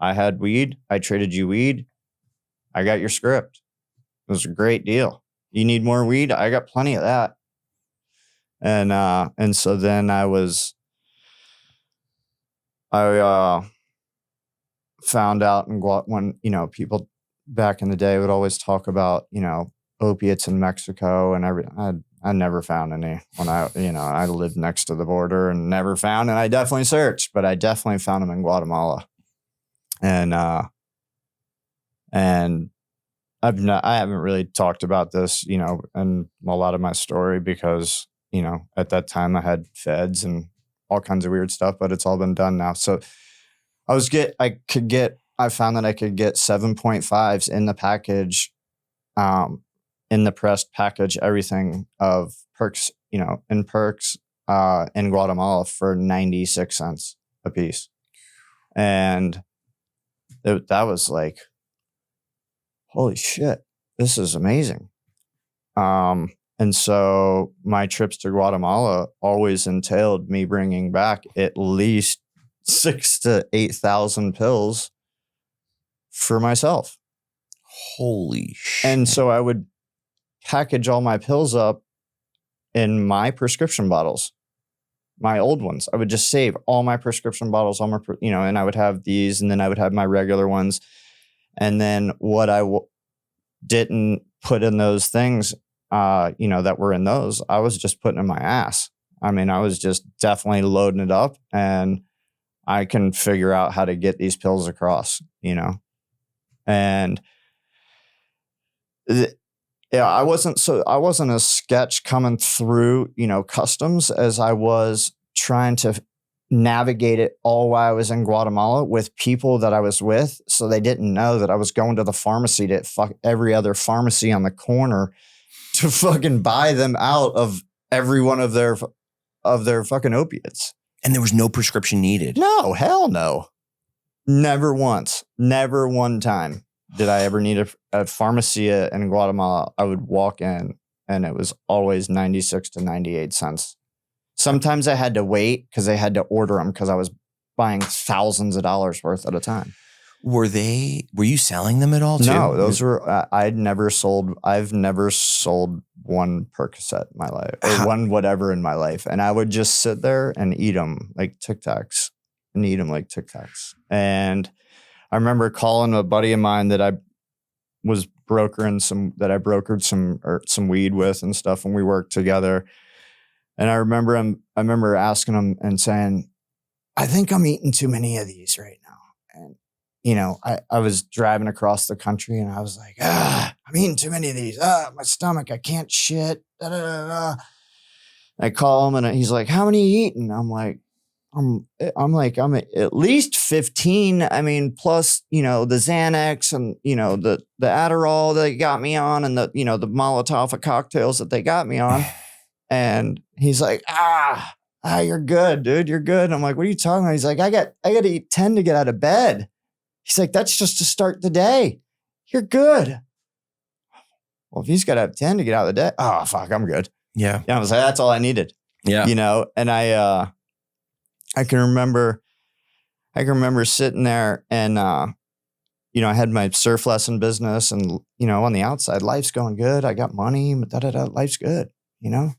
I had weed. I traded you weed. I got your script. It was a great deal. You need more weed? I got plenty of that. And so then I found out when, people back in the day would always talk about, opiates in Mexico and everything. I never found any when I lived next to the border and never found, and I definitely searched, but I definitely found them in Guatemala. And I haven't really talked about this, in a lot of my story because, at that time I had feds and all kinds of weird stuff, but it's all been done now. So I found that I could get 7.5s in the package, in the pressed package, everything of perks, in perks, in Guatemala for 96 cents a piece. And that was like, holy shit, this is amazing. And so my trips to Guatemala always entailed me bringing back at least 6,000 to 8,000 pills for myself. Holy shit. And so I would package all my pills up in my prescription bottles, my old ones. I would just save all my prescription bottles, and I would have these, and then I would have my regular ones. And then what I didn't put in those things, that were in those, I was just putting in my ass. I mean, I was just definitely loading it up, and I can figure out how to get these pills across, and I wasn't a sketch coming through, customs as I was trying to navigate it all while I was in Guatemala with people that I was with. So they didn't know that I was going to the pharmacy to fuck every other pharmacy on the corner to fucking buy them out of every one of their fucking opiates. And there was no prescription needed. No, hell no. Never once. Never one time did I ever need a pharmacy in Guatemala. I would walk in and it was always 96 to 98 cents. Sometimes I had to wait because they had to order them because I was buying thousands of dollars worth at a time. Were you selling them at all too? No, those were, I've never sold one Percocet in my life or one whatever in my life. And I would just sit there and eat them like Tic Tacs And I remember calling a buddy of mine that I was brokered some weed with and stuff. And we worked together. And I remember asking him and saying, I think I'm eating too many of these right now. And, I was driving across the country and I was like, I'm eating too many of these. My stomach, I can't shit. Da, da, da, da. I call him and he's like, how many are you eating? I'm like, I'm at least 15. I mean, plus, the Xanax and, the Adderall they got me on and the Molotov cocktails that they got me on. And he's like, you're good, dude. You're good. And I'm like, what are you talking about? He's like, I got to eat 10 to get out of bed. He's like, that's just to start the day. You're good. Well, if he's got to have 10 to get out of the day, oh, fuck, I'm good. Yeah. I was like, that's all I needed. Yeah. And I can remember sitting there and, I had my surf lesson business and, on the outside, life's going good. I got money, life's good, Yeah.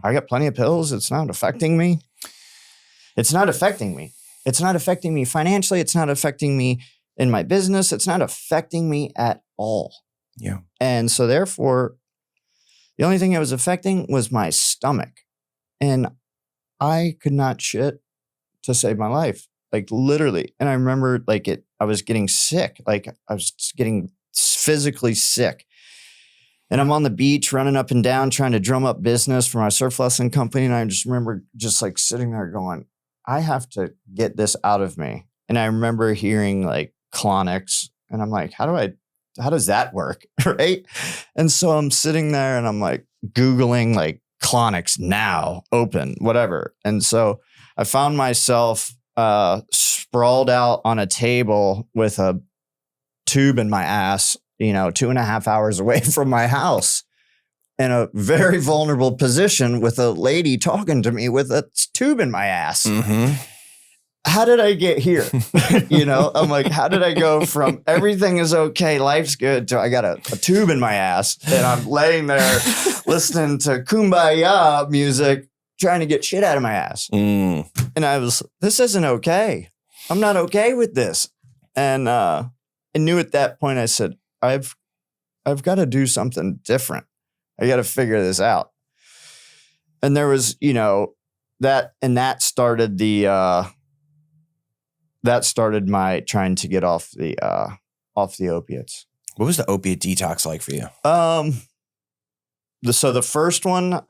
I got plenty of pills. It's not affecting me. It's not affecting me. It's not affecting me financially. It's not affecting me in my business. It's not affecting me at all. Yeah. And so therefore, the only thing it was affecting was my stomach. And I could not shit to save my life, like literally. And I remember I was getting sick. Like I was getting physically sick. And I'm on the beach running up and down, trying to drum up business for my surf lesson company. And I just remember just like sitting there going, I have to get this out of me. And I remember hearing like Clonics and I'm like, how does that work? Right. And so I'm sitting there and I'm like Googling like Clonics now, open, whatever. And so I found myself sprawled out on a table with a tube in my ass, 2.5 hours away from my house in a very vulnerable position with a lady talking to me with a tube in my ass. Mm-hmm. How did I get here? I'm like, how did I go from everything is okay, life's good, to I got a tube in my ass and I'm laying there listening to Kumbaya music, trying to get shit out of my ass. And this isn't okay. I'm not okay with this. And I knew at that point, I said, I've got to do something different. I got to figure this out. And there was, that started my trying to get off the opiates. What was the opiate detox like for you? So the first one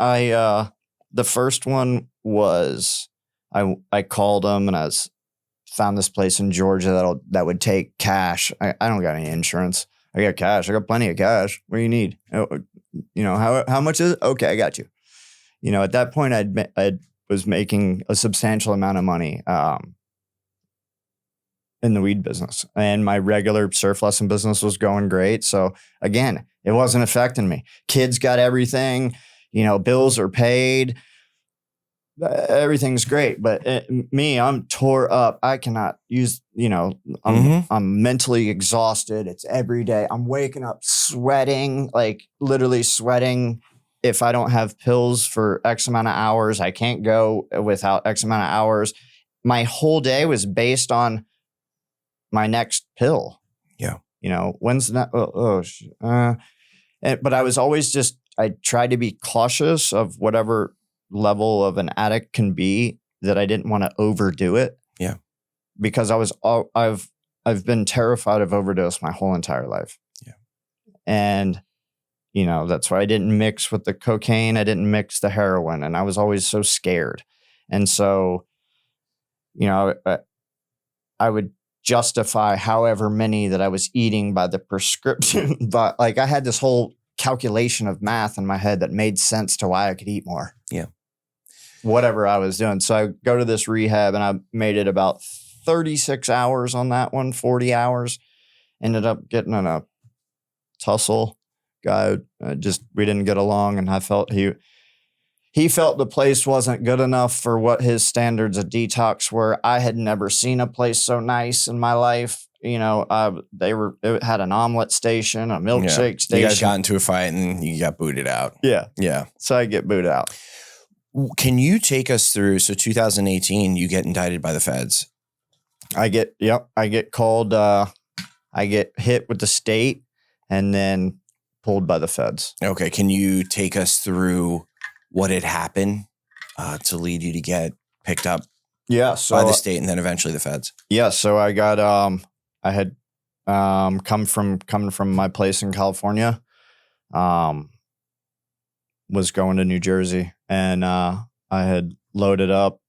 was I called them and found this place in Georgia that would take cash. I don't got any insurance. I got cash. I got plenty of cash. What do you need? How much is it? Okay, I got you. At that point, I was making a substantial amount of money in the weed business, and my regular surf lesson business was going great. So again, it wasn't affecting me. Kids got everything. Bills are paid. Everything's great, but me, I'm tore up. I cannot use, I'm mentally exhausted. It's every day. I'm waking up sweating, like literally sweating. If I don't have pills for X amount of hours, I can't go without X amount of hours. My whole day was based on my next pill. Yeah. When's that? But I was always I tried to be cautious of whatever level of an addict can be, that I didn't want to overdo it. Yeah. Because I've been terrified of overdose my whole entire life. Yeah. And, that's why I didn't mix with the cocaine. I didn't mix the heroin, and I was always so scared. And so, I would justify however many that I was eating by the prescription. But like, I had this whole calculation of math in my head that made sense to why I could eat more. Yeah. Whatever I was doing. So I go to this rehab, and I made it about 36 hours on that one, 40 hours. Ended up getting in a tussle. Guy, we didn't get along, and I felt he felt the place wasn't good enough for what his standards of detox were. I had never seen a place so nice in my life. It had an omelet station, a milkshake station. You guys got into a fight and you got booted out. Yeah. Yeah. So I get booted out. Can you take us through? So 2018, you get indicted by the feds. I get called. I get hit with the state and then pulled by the feds. Okay. Can you take us through what had happened to lead you to get picked up by the state and then eventually the feds? Yeah. So I got, I had coming from my place in California, was going to New Jersey, and I had loaded up,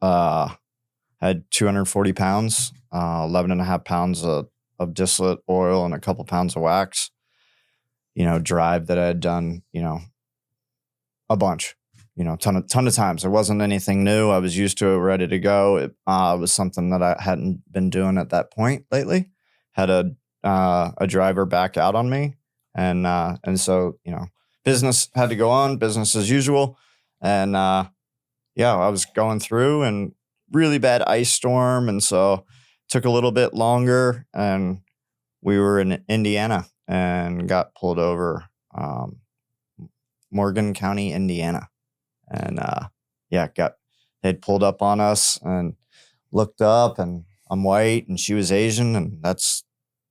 had 240 pounds, 11 and a half pounds of distillate oil and a couple pounds of wax, drive that I had done, a bunch, ton of times. It wasn't anything new. I was used to it, ready to go. It was something that I hadn't been doing at that point lately. Had a driver back out on me, and so business had to go on, business as usual, and I was going through and really bad ice storm, and so it took a little bit longer, and we were in Indiana and got pulled over. Morgan County, Indiana. And they'd pulled up on us and looked up, and I'm white and she was Asian, and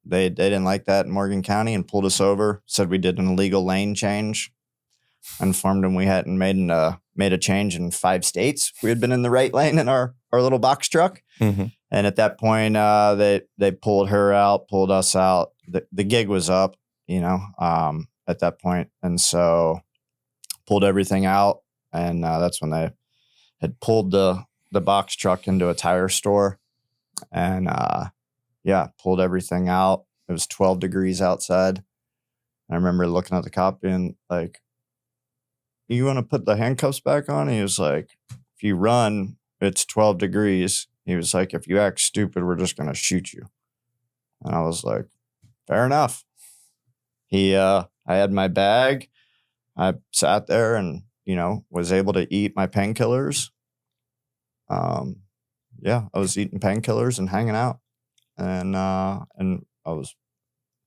they didn't like that in Morgan County and pulled us over, said we did an illegal lane change, informed them we hadn't made a change in 5 states. We had been in the right lane in our little box truck. Mm-hmm. And at that point, they pulled her out, pulled us out. The gig was up, at that point. And so pulled everything out, and that's when they had pulled the box truck into a tire store, and pulled everything out. It was 12 degrees outside. I remember looking at the cop being like, "You want to put the handcuffs back on?" And he was like, "If you run, it's 12 degrees." He was like, "If you act stupid, we're just going to shoot you." And I was like, fair enough. I had my bag. I sat there and, was able to eat my painkillers. I was eating painkillers and hanging out, and I was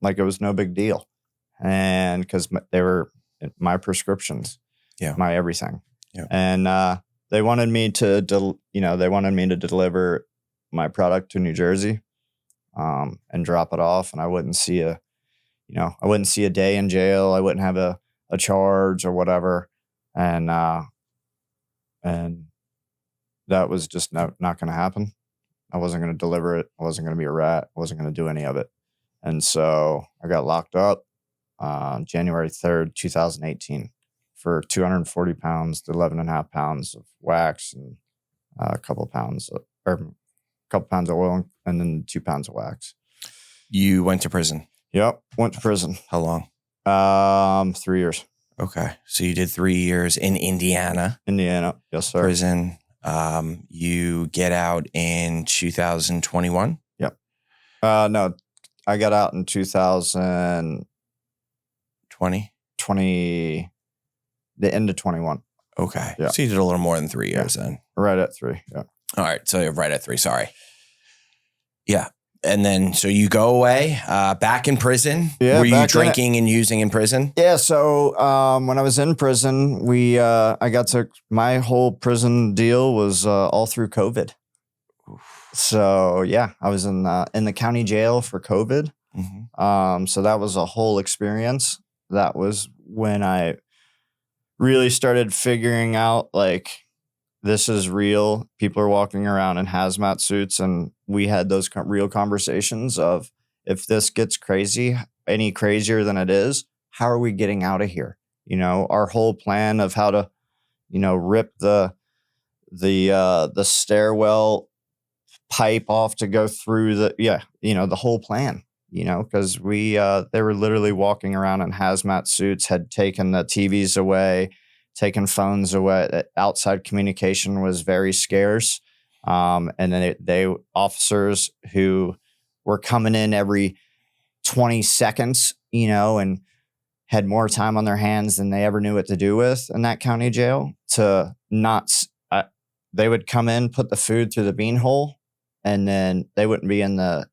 like, it was no big deal. And because they were my prescriptions, my everything. Yeah. And they wanted me to, deliver my product to New Jersey. and drop it off. And I wouldn't see a day in jail. I wouldn't have a charge or whatever. And that was just not going to happen. I wasn't going to deliver it. I wasn't going to be a rat. I wasn't going to do any of it. And so I got locked up January 3rd, 2018 for 240 pounds to 11.5 pounds of wax and a couple of pounds of oil and then 2 pounds of wax. You went to prison? Yep. Went to prison. How long? 3 years. Okay. So you did 3 years in Indiana. Yes, sir. Prison. You get out in 2021? Yep. No, I got out in 2020, the end of 21. Okay. Yeah. So you did a little more than 3 years then. Right at 3. Yeah. All right. So you're right at 3. Sorry. Yeah. And then, so you go away, back in prison. Yeah, were you drinking and using in prison? Yeah. So when I was in prison, my whole prison deal was all through COVID. So yeah, I was in the county jail for COVID. Mm-hmm. So that was a whole experience. That was when I really started figuring out like, this is real. People are walking around in hazmat suits, and we had those real conversations of, if this gets crazy, any crazier than it is, how are we getting out of here? You know, our whole plan of how to, rip the stairwell pipe off to go through the whole plan. Because they were literally walking around in hazmat suits, had taken the TVs away, taking phones away. Outside communication was very scarce. And then they officers who were coming in every 20 seconds, and had more time on their hands than they ever knew what to do with in that county jail. They would come in, put the food through the bean hole, and then they wouldn't be in the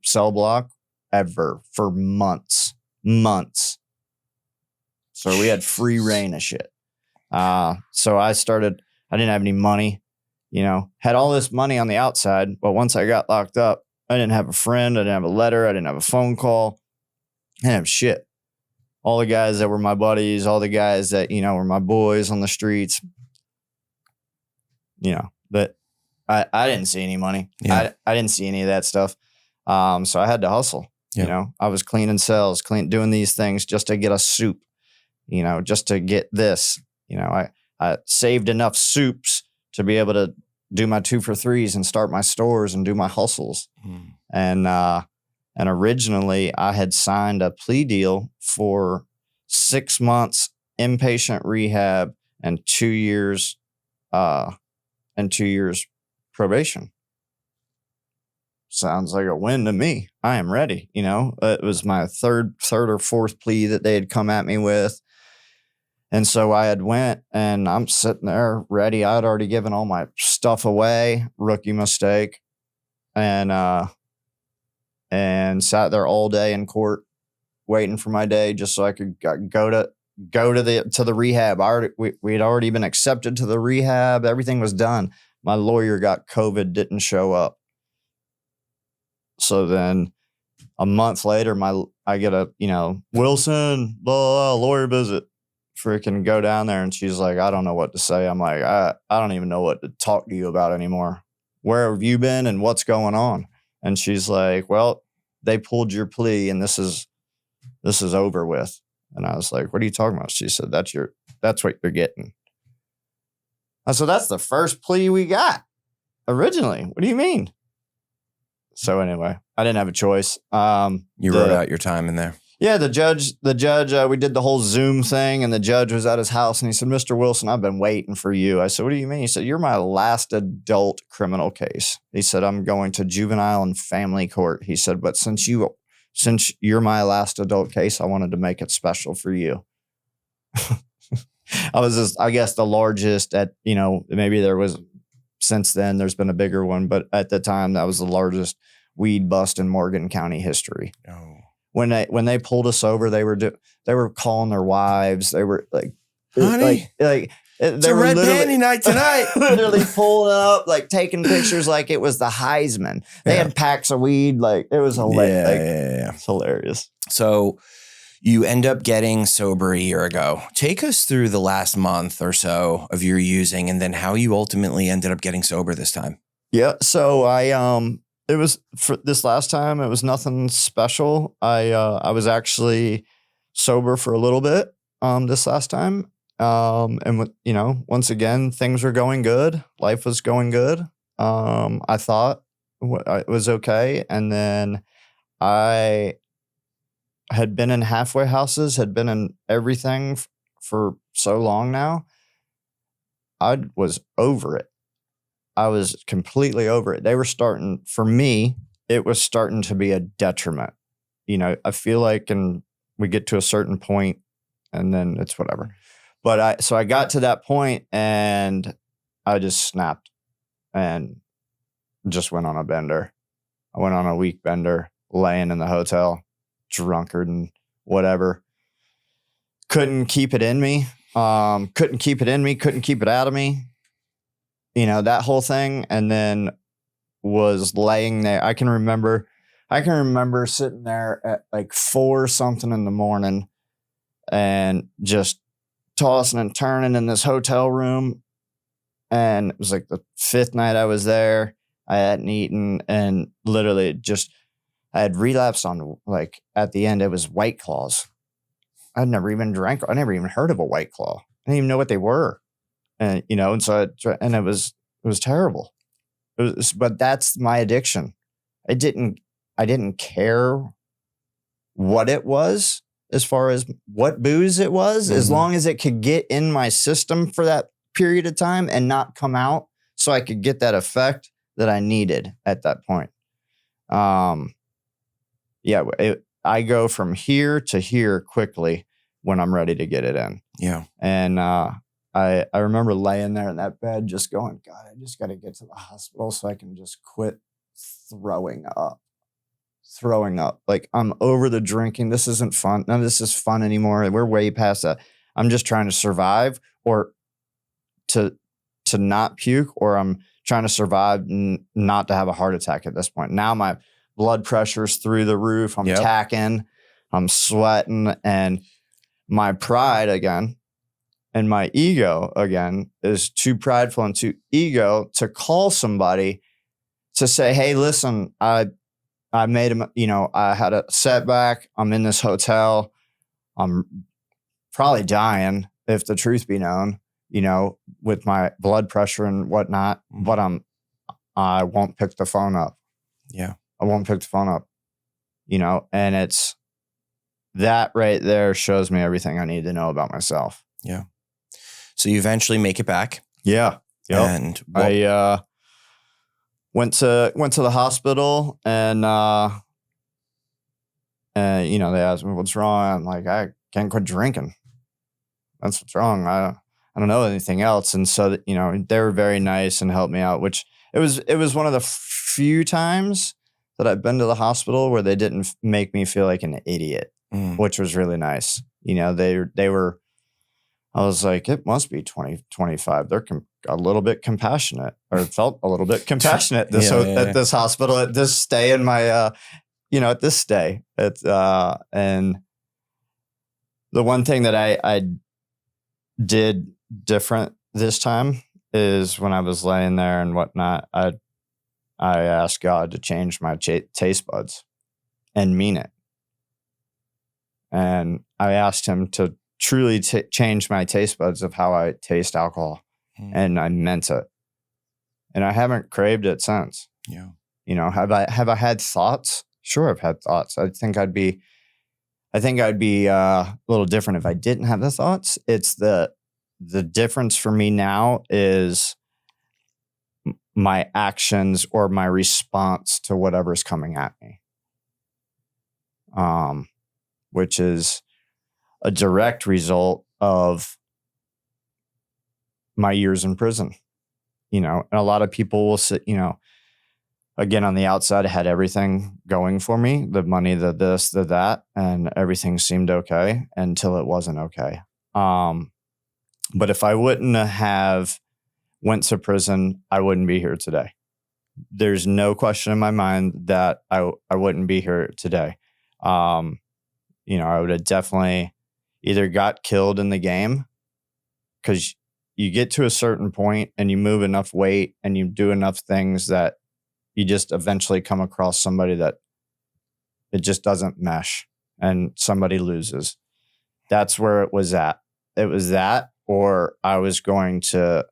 cell block ever for months. So we had free reign of shit. So I didn't have any money, had all this money on the outside. But once I got locked up, I didn't have a friend. I didn't have a letter. I didn't have a phone call. I didn't have shit. All the guys that were my buddies, all the guys that, were my boys on the streets, but I didn't see any money. Yeah. I didn't see any of that stuff. So I had to hustle. Yeah. I was cleaning cells, doing these things just to get a soup, just to get this. I saved enough soups to be able to do my 2 for 3s and start my stores and do my hustles. And originally I had signed a plea deal for 6 months inpatient rehab and 2 years probation. Sounds like a win to me. I am ready. It was my third or fourth plea that they had come at me with. And so I had went, and I'm sitting there ready. I had already given all my stuff away, rookie mistake, and sat there all day in court waiting for my day just so I could go to the rehab. We had already been accepted to the rehab. Everything was done. My lawyer got COVID, didn't show up. So then a month later, I get a, Wilson, blah, blah, lawyer visit. Freaking go down there, and she's like, I don't know what to say. I'm like, I don't even know what to talk to you about anymore. Where have you been and what's going on? And she's like, well, they pulled your plea and this is over with. And I was like, what are you talking about? She said, that's what you're getting. I said, that's the first plea we got originally. What do you mean? So anyway, I didn't have a choice. You wrote out your time in there. Yeah, the judge, we did the whole Zoom thing, and the judge was at his house, and he said, Mr. Wilson, I've been waiting for you. I said, what do you mean? He said, you're my last adult criminal case. He said, I'm going to juvenile and family court. He said, but since you're my last adult case, I wanted to make it special for you. I was I guess the largest at, maybe there was, since then there's been a bigger one, but at the time that was the largest weed bust in Morgan County history. Oh. When they pulled us over, they were calling their wives. They were like, honey, like It's a red panty night tonight. Literally pulling up, like taking pictures like it was the Heisman. They had packs of weed. Like it was hilarious. It's hilarious. So you end up getting sober a year ago. Take us through the last month or so of your using and then how you ultimately ended up getting sober this time. Yeah. So it was for this last time, it was nothing special. I was actually sober for a little bit this last time. And once again, things were going good. Life was going good. I thought it was okay. And then I had been in halfway houses, had been in everything for so long now. I was over it. I was completely over it. They were starting, for me, it was starting to be a detriment. I feel like we get to a certain point and then it's whatever. But I got to that point and I just snapped and just went on a bender. I went on a week bender, laying in the hotel, drunkard and whatever. Couldn't keep it in me. Couldn't keep it out of me. That whole thing. And then was laying there. I can remember sitting there at like 4 something in the morning and just tossing and turning in this hotel room. And it was like the 5th night I was there. I hadn't eaten and literally I had relapsed on, like, at the end, it was White Claws. I'd never even drank. I never even heard of a White Claw. I didn't even know what they were. And, and so it was terrible. But that's my addiction. I didn't care what it was as far as what booze it was, as long as it could get in my system for that period of time and not come out so I could get that effect that I needed at that point. I go from here to here quickly when I'm ready to get it in. Yeah. And I remember laying there in that bed just going, God, I just got to get to the hospital so I can just quit throwing up. Like, I'm over the drinking. This isn't fun. None of this is fun anymore. We're way past that. I'm just trying to survive or to not puke, or I'm trying to survive not to have a heart attack at this point. Now my blood pressure's through the roof. I'm tacking. I'm sweating. And my pride again and my ego again is too prideful and too ego to call somebody to say, hey, listen, I made him, I had a setback. I'm in this hotel. I'm probably dying, if the truth be known, with my blood pressure and whatnot, but I won't pick the phone up. Yeah. I won't pick the phone up, and it's that right there shows me everything I need to know about myself. Yeah. So you eventually make it back. Yeah. Yep. And I went to the hospital and they asked me what's wrong. I'm like, I can't quit drinking. That's what's wrong. I don't know anything else. And so that, they were very nice and helped me out, which it was one of the few times that I've been to the hospital where they didn't make me feel like an idiot, which was really nice. They were, I was like, it must be 2025. They're a little bit compassionate, or felt a little bit compassionate at this hospital, at this stay in my, at this stay. And the one thing that I did different this time is when I was laying there and whatnot, I asked God to change my taste buds and mean it. And I asked him to truly change my taste buds of how I taste alcohol. And I meant it. And I haven't craved it since. Yeah. Have I had thoughts? Sure, I've had thoughts. I think I'd be a little different if I didn't have the thoughts. It's the difference for me now is my actions or my response to whatever's coming at me. Which is a direct result of my years in prison. And a lot of people will sit, again, on the outside, I had everything going for me, the money, the this, the that, and everything seemed okay until it wasn't okay. But if I wouldn't have went to prison, I wouldn't be here today. There's no question in my mind that I wouldn't be here today. I would have definitely either got killed in the game, because you get to a certain point and you move enough weight and you do enough things that you just eventually come across somebody that it just doesn't mesh and somebody loses. That's where it was at. It was that, or I was going to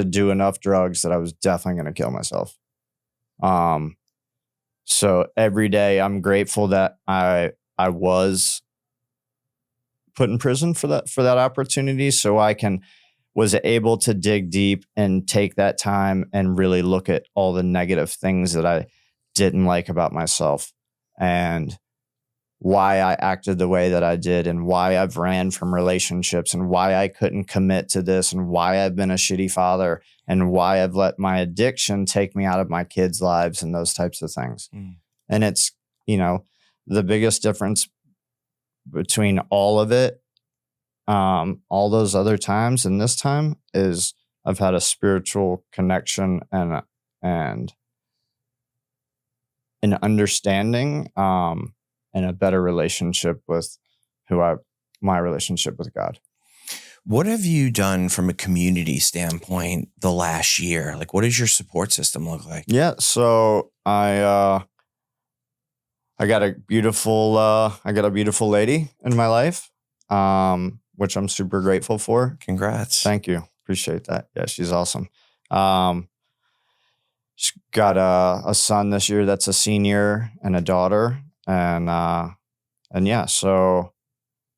do enough drugs that I was definitely going to kill myself. So every day I'm grateful that I was put in prison for that opportunity, so I was able to dig deep and take that time and really look at all the negative things that I didn't like about myself, and why I acted the way that I did, and why I've ran from relationships, and why I couldn't commit to this, and why I've been a shitty father, and why I've let my addiction take me out of my kids' lives and those types of things. And it's, the biggest difference between all of it, all those other times and this time, is I've had a spiritual connection and an understanding, and a better relationship with my relationship with God. What have you done from a community standpoint the last year? Like, what does your support system look like? Yeah. So I got a beautiful lady in my life, which I'm super grateful for. Congrats. Thank you. Appreciate that. Yeah, she's awesome. She's got a son this year that's a senior, and a daughter. And yeah, so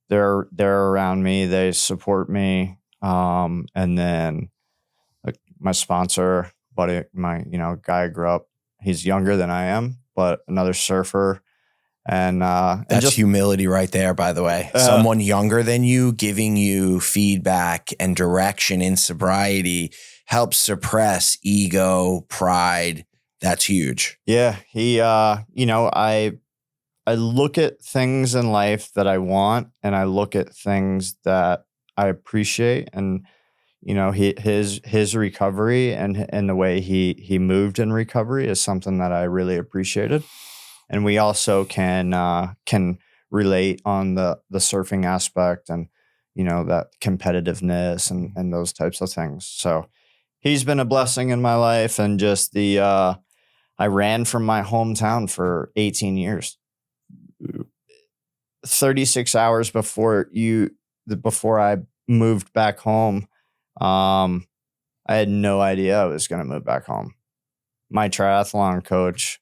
they're around me. They support me. And then my sponsor, buddy, guy I grew up, he's younger than I am, but another surfer. And that's just humility right there, by the way. Someone younger than you giving you feedback and direction in sobriety helps suppress ego, pride. That's huge. Yeah. He, I look at things in life that I want, and I look at things that I appreciate, and his recovery and the way he moved in recovery is something that I really appreciated. And we also can relate on the surfing aspect, and that competitiveness and those types of things. So he's been a blessing in my life, and just I ran from my hometown for 18 years. 36 hours before I moved back home, I had no idea I was going to move back home. My triathlon coach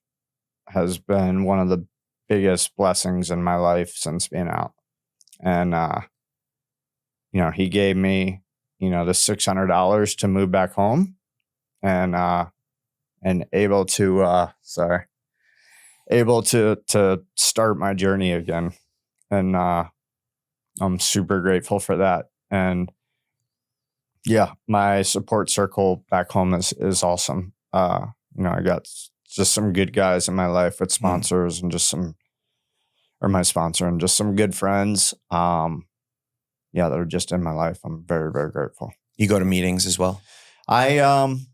has been one of the biggest blessings in my life since being out. And, he gave me, the $600 to move back home, and able to start my journey again. And, I'm super grateful for that. And yeah, my support circle back home is awesome. I got just some good guys in my life with sponsors, and my sponsor, and just some good friends. That are just in my life. I'm very, very grateful. You go to meetings as well? I'm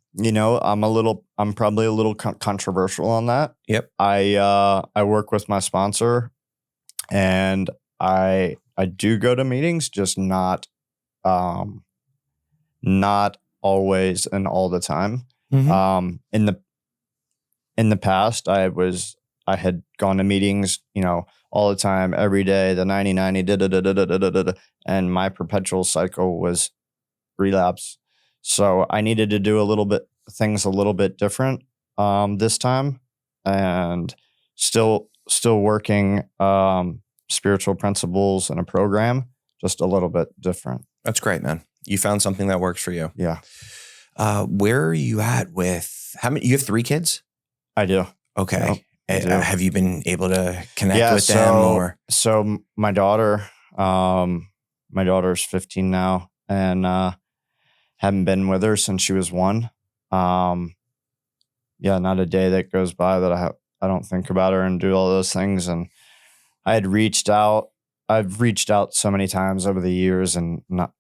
probably a little controversial on that. Yep. I work with my sponsor, and I do go to meetings, just not always and all the time. Mm-hmm. In the past, I had gone to meetings, all the time, every day, the 90-90, and my perpetual cycle was relapse. So I needed to do things a little bit different this time, and still working spiritual principles in a program, just a little bit different. That's great, man. You found something that works for you. Yeah. Where are you at with how many? You have 3 kids? I do. Okay. Yep, have you been able to connect with them? Or so my daughter's 15 now, and haven't been with her since she was 1. Not a day that goes by that I don't think about her and do all those things. And I had reached out I've reached out so many times over the years and not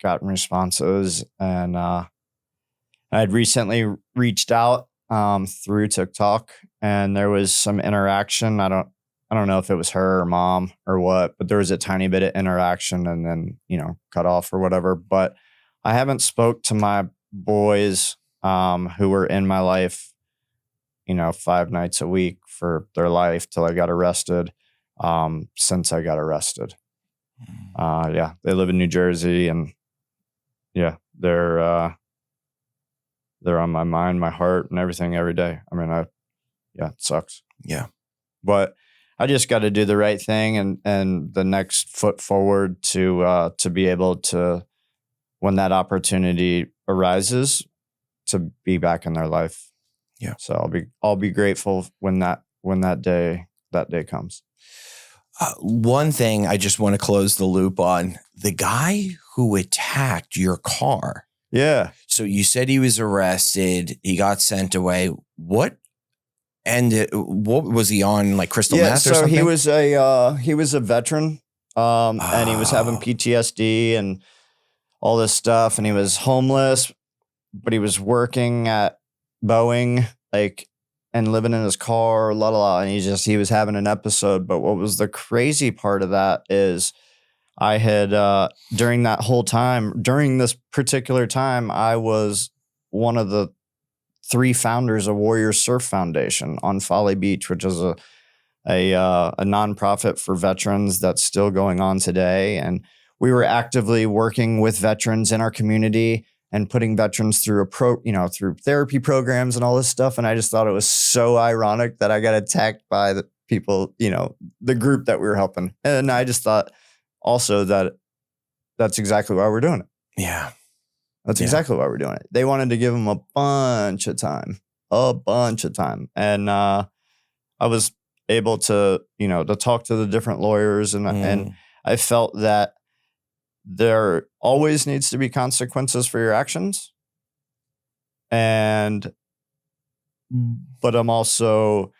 gotten responses. And I'd recently reached out through TikTok, and there was some interaction. I don't know if it was her or mom or what, but there was a tiny bit of interaction, and then cut off or whatever. But I haven't spoke to my boys who were in my life, 5 nights a week for their life till I got arrested. Since I got arrested. They live in New Jersey, and they're on my mind, my heart, and everything every day. I mean, it sucks. Yeah. But I just got to do the right thing and the next foot forward to be able to, when that opportunity arises, to be back in their life. Yeah. So I'll be grateful when that day comes. One thing I just want to close the loop on: the guy who attacked your car. Yeah. So you said he was arrested. He got sent away. What was he on, like crystal meth or something? He was a veteran, and he was having PTSD and all this stuff, and he was homeless, but he was working at Boeing, and living in his car, and he was having an episode. But what was the crazy part of that is I had, during this particular time, I was one of the 3 founders of Warrior Surf Foundation on Folly Beach, which is a nonprofit for veterans that's still going on today. And we were actively working with veterans in our community and putting veterans through through therapy programs and all this stuff. And I just thought it was so ironic that I got attacked by the people, the group that we were helping. And I just thought also that that's exactly why we're doing it. Yeah. That's exactly why we're doing it. They wanted to give him a bunch of time. And I was able to, to talk to the different lawyers, and I felt that there always needs to be consequences for your actions. But I'm also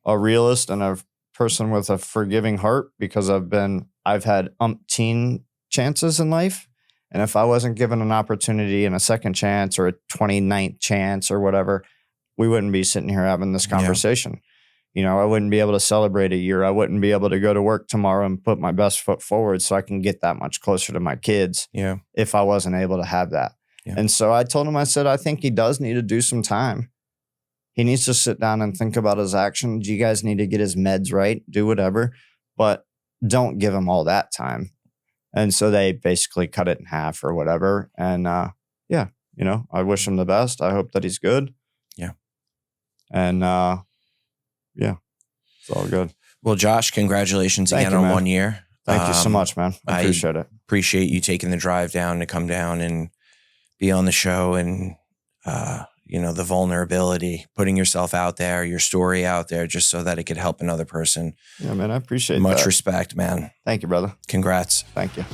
a realist and a person with a forgiving heart, because I've had umpteen chances in life. And if I wasn't given an opportunity and a second chance or a 29th chance or whatever, we wouldn't be sitting here having this conversation. I wouldn't be able to celebrate a year. I wouldn't be able to go to work tomorrow and put my best foot forward so I can get that much closer to my kids. Yeah. If I wasn't able to have that. Yeah. And so I told him, I said, I think he does need to do some time. He needs to sit down and think about his actions. You guys need to get his meds right, do whatever, but don't give him all that time. And so they basically cut it in half or whatever. And I wish him the best. I hope that he's good. Yeah. And it's all good. Well, Josh, congratulations again on 1 year. Thank you so much, man. I appreciate it. Appreciate you taking the drive down to come down and be on the show, and the vulnerability, putting yourself out there, your story out there, just so that it could help another person. Yeah, man, I appreciate that. Much respect, man. Thank you, brother. Congrats. Thank you.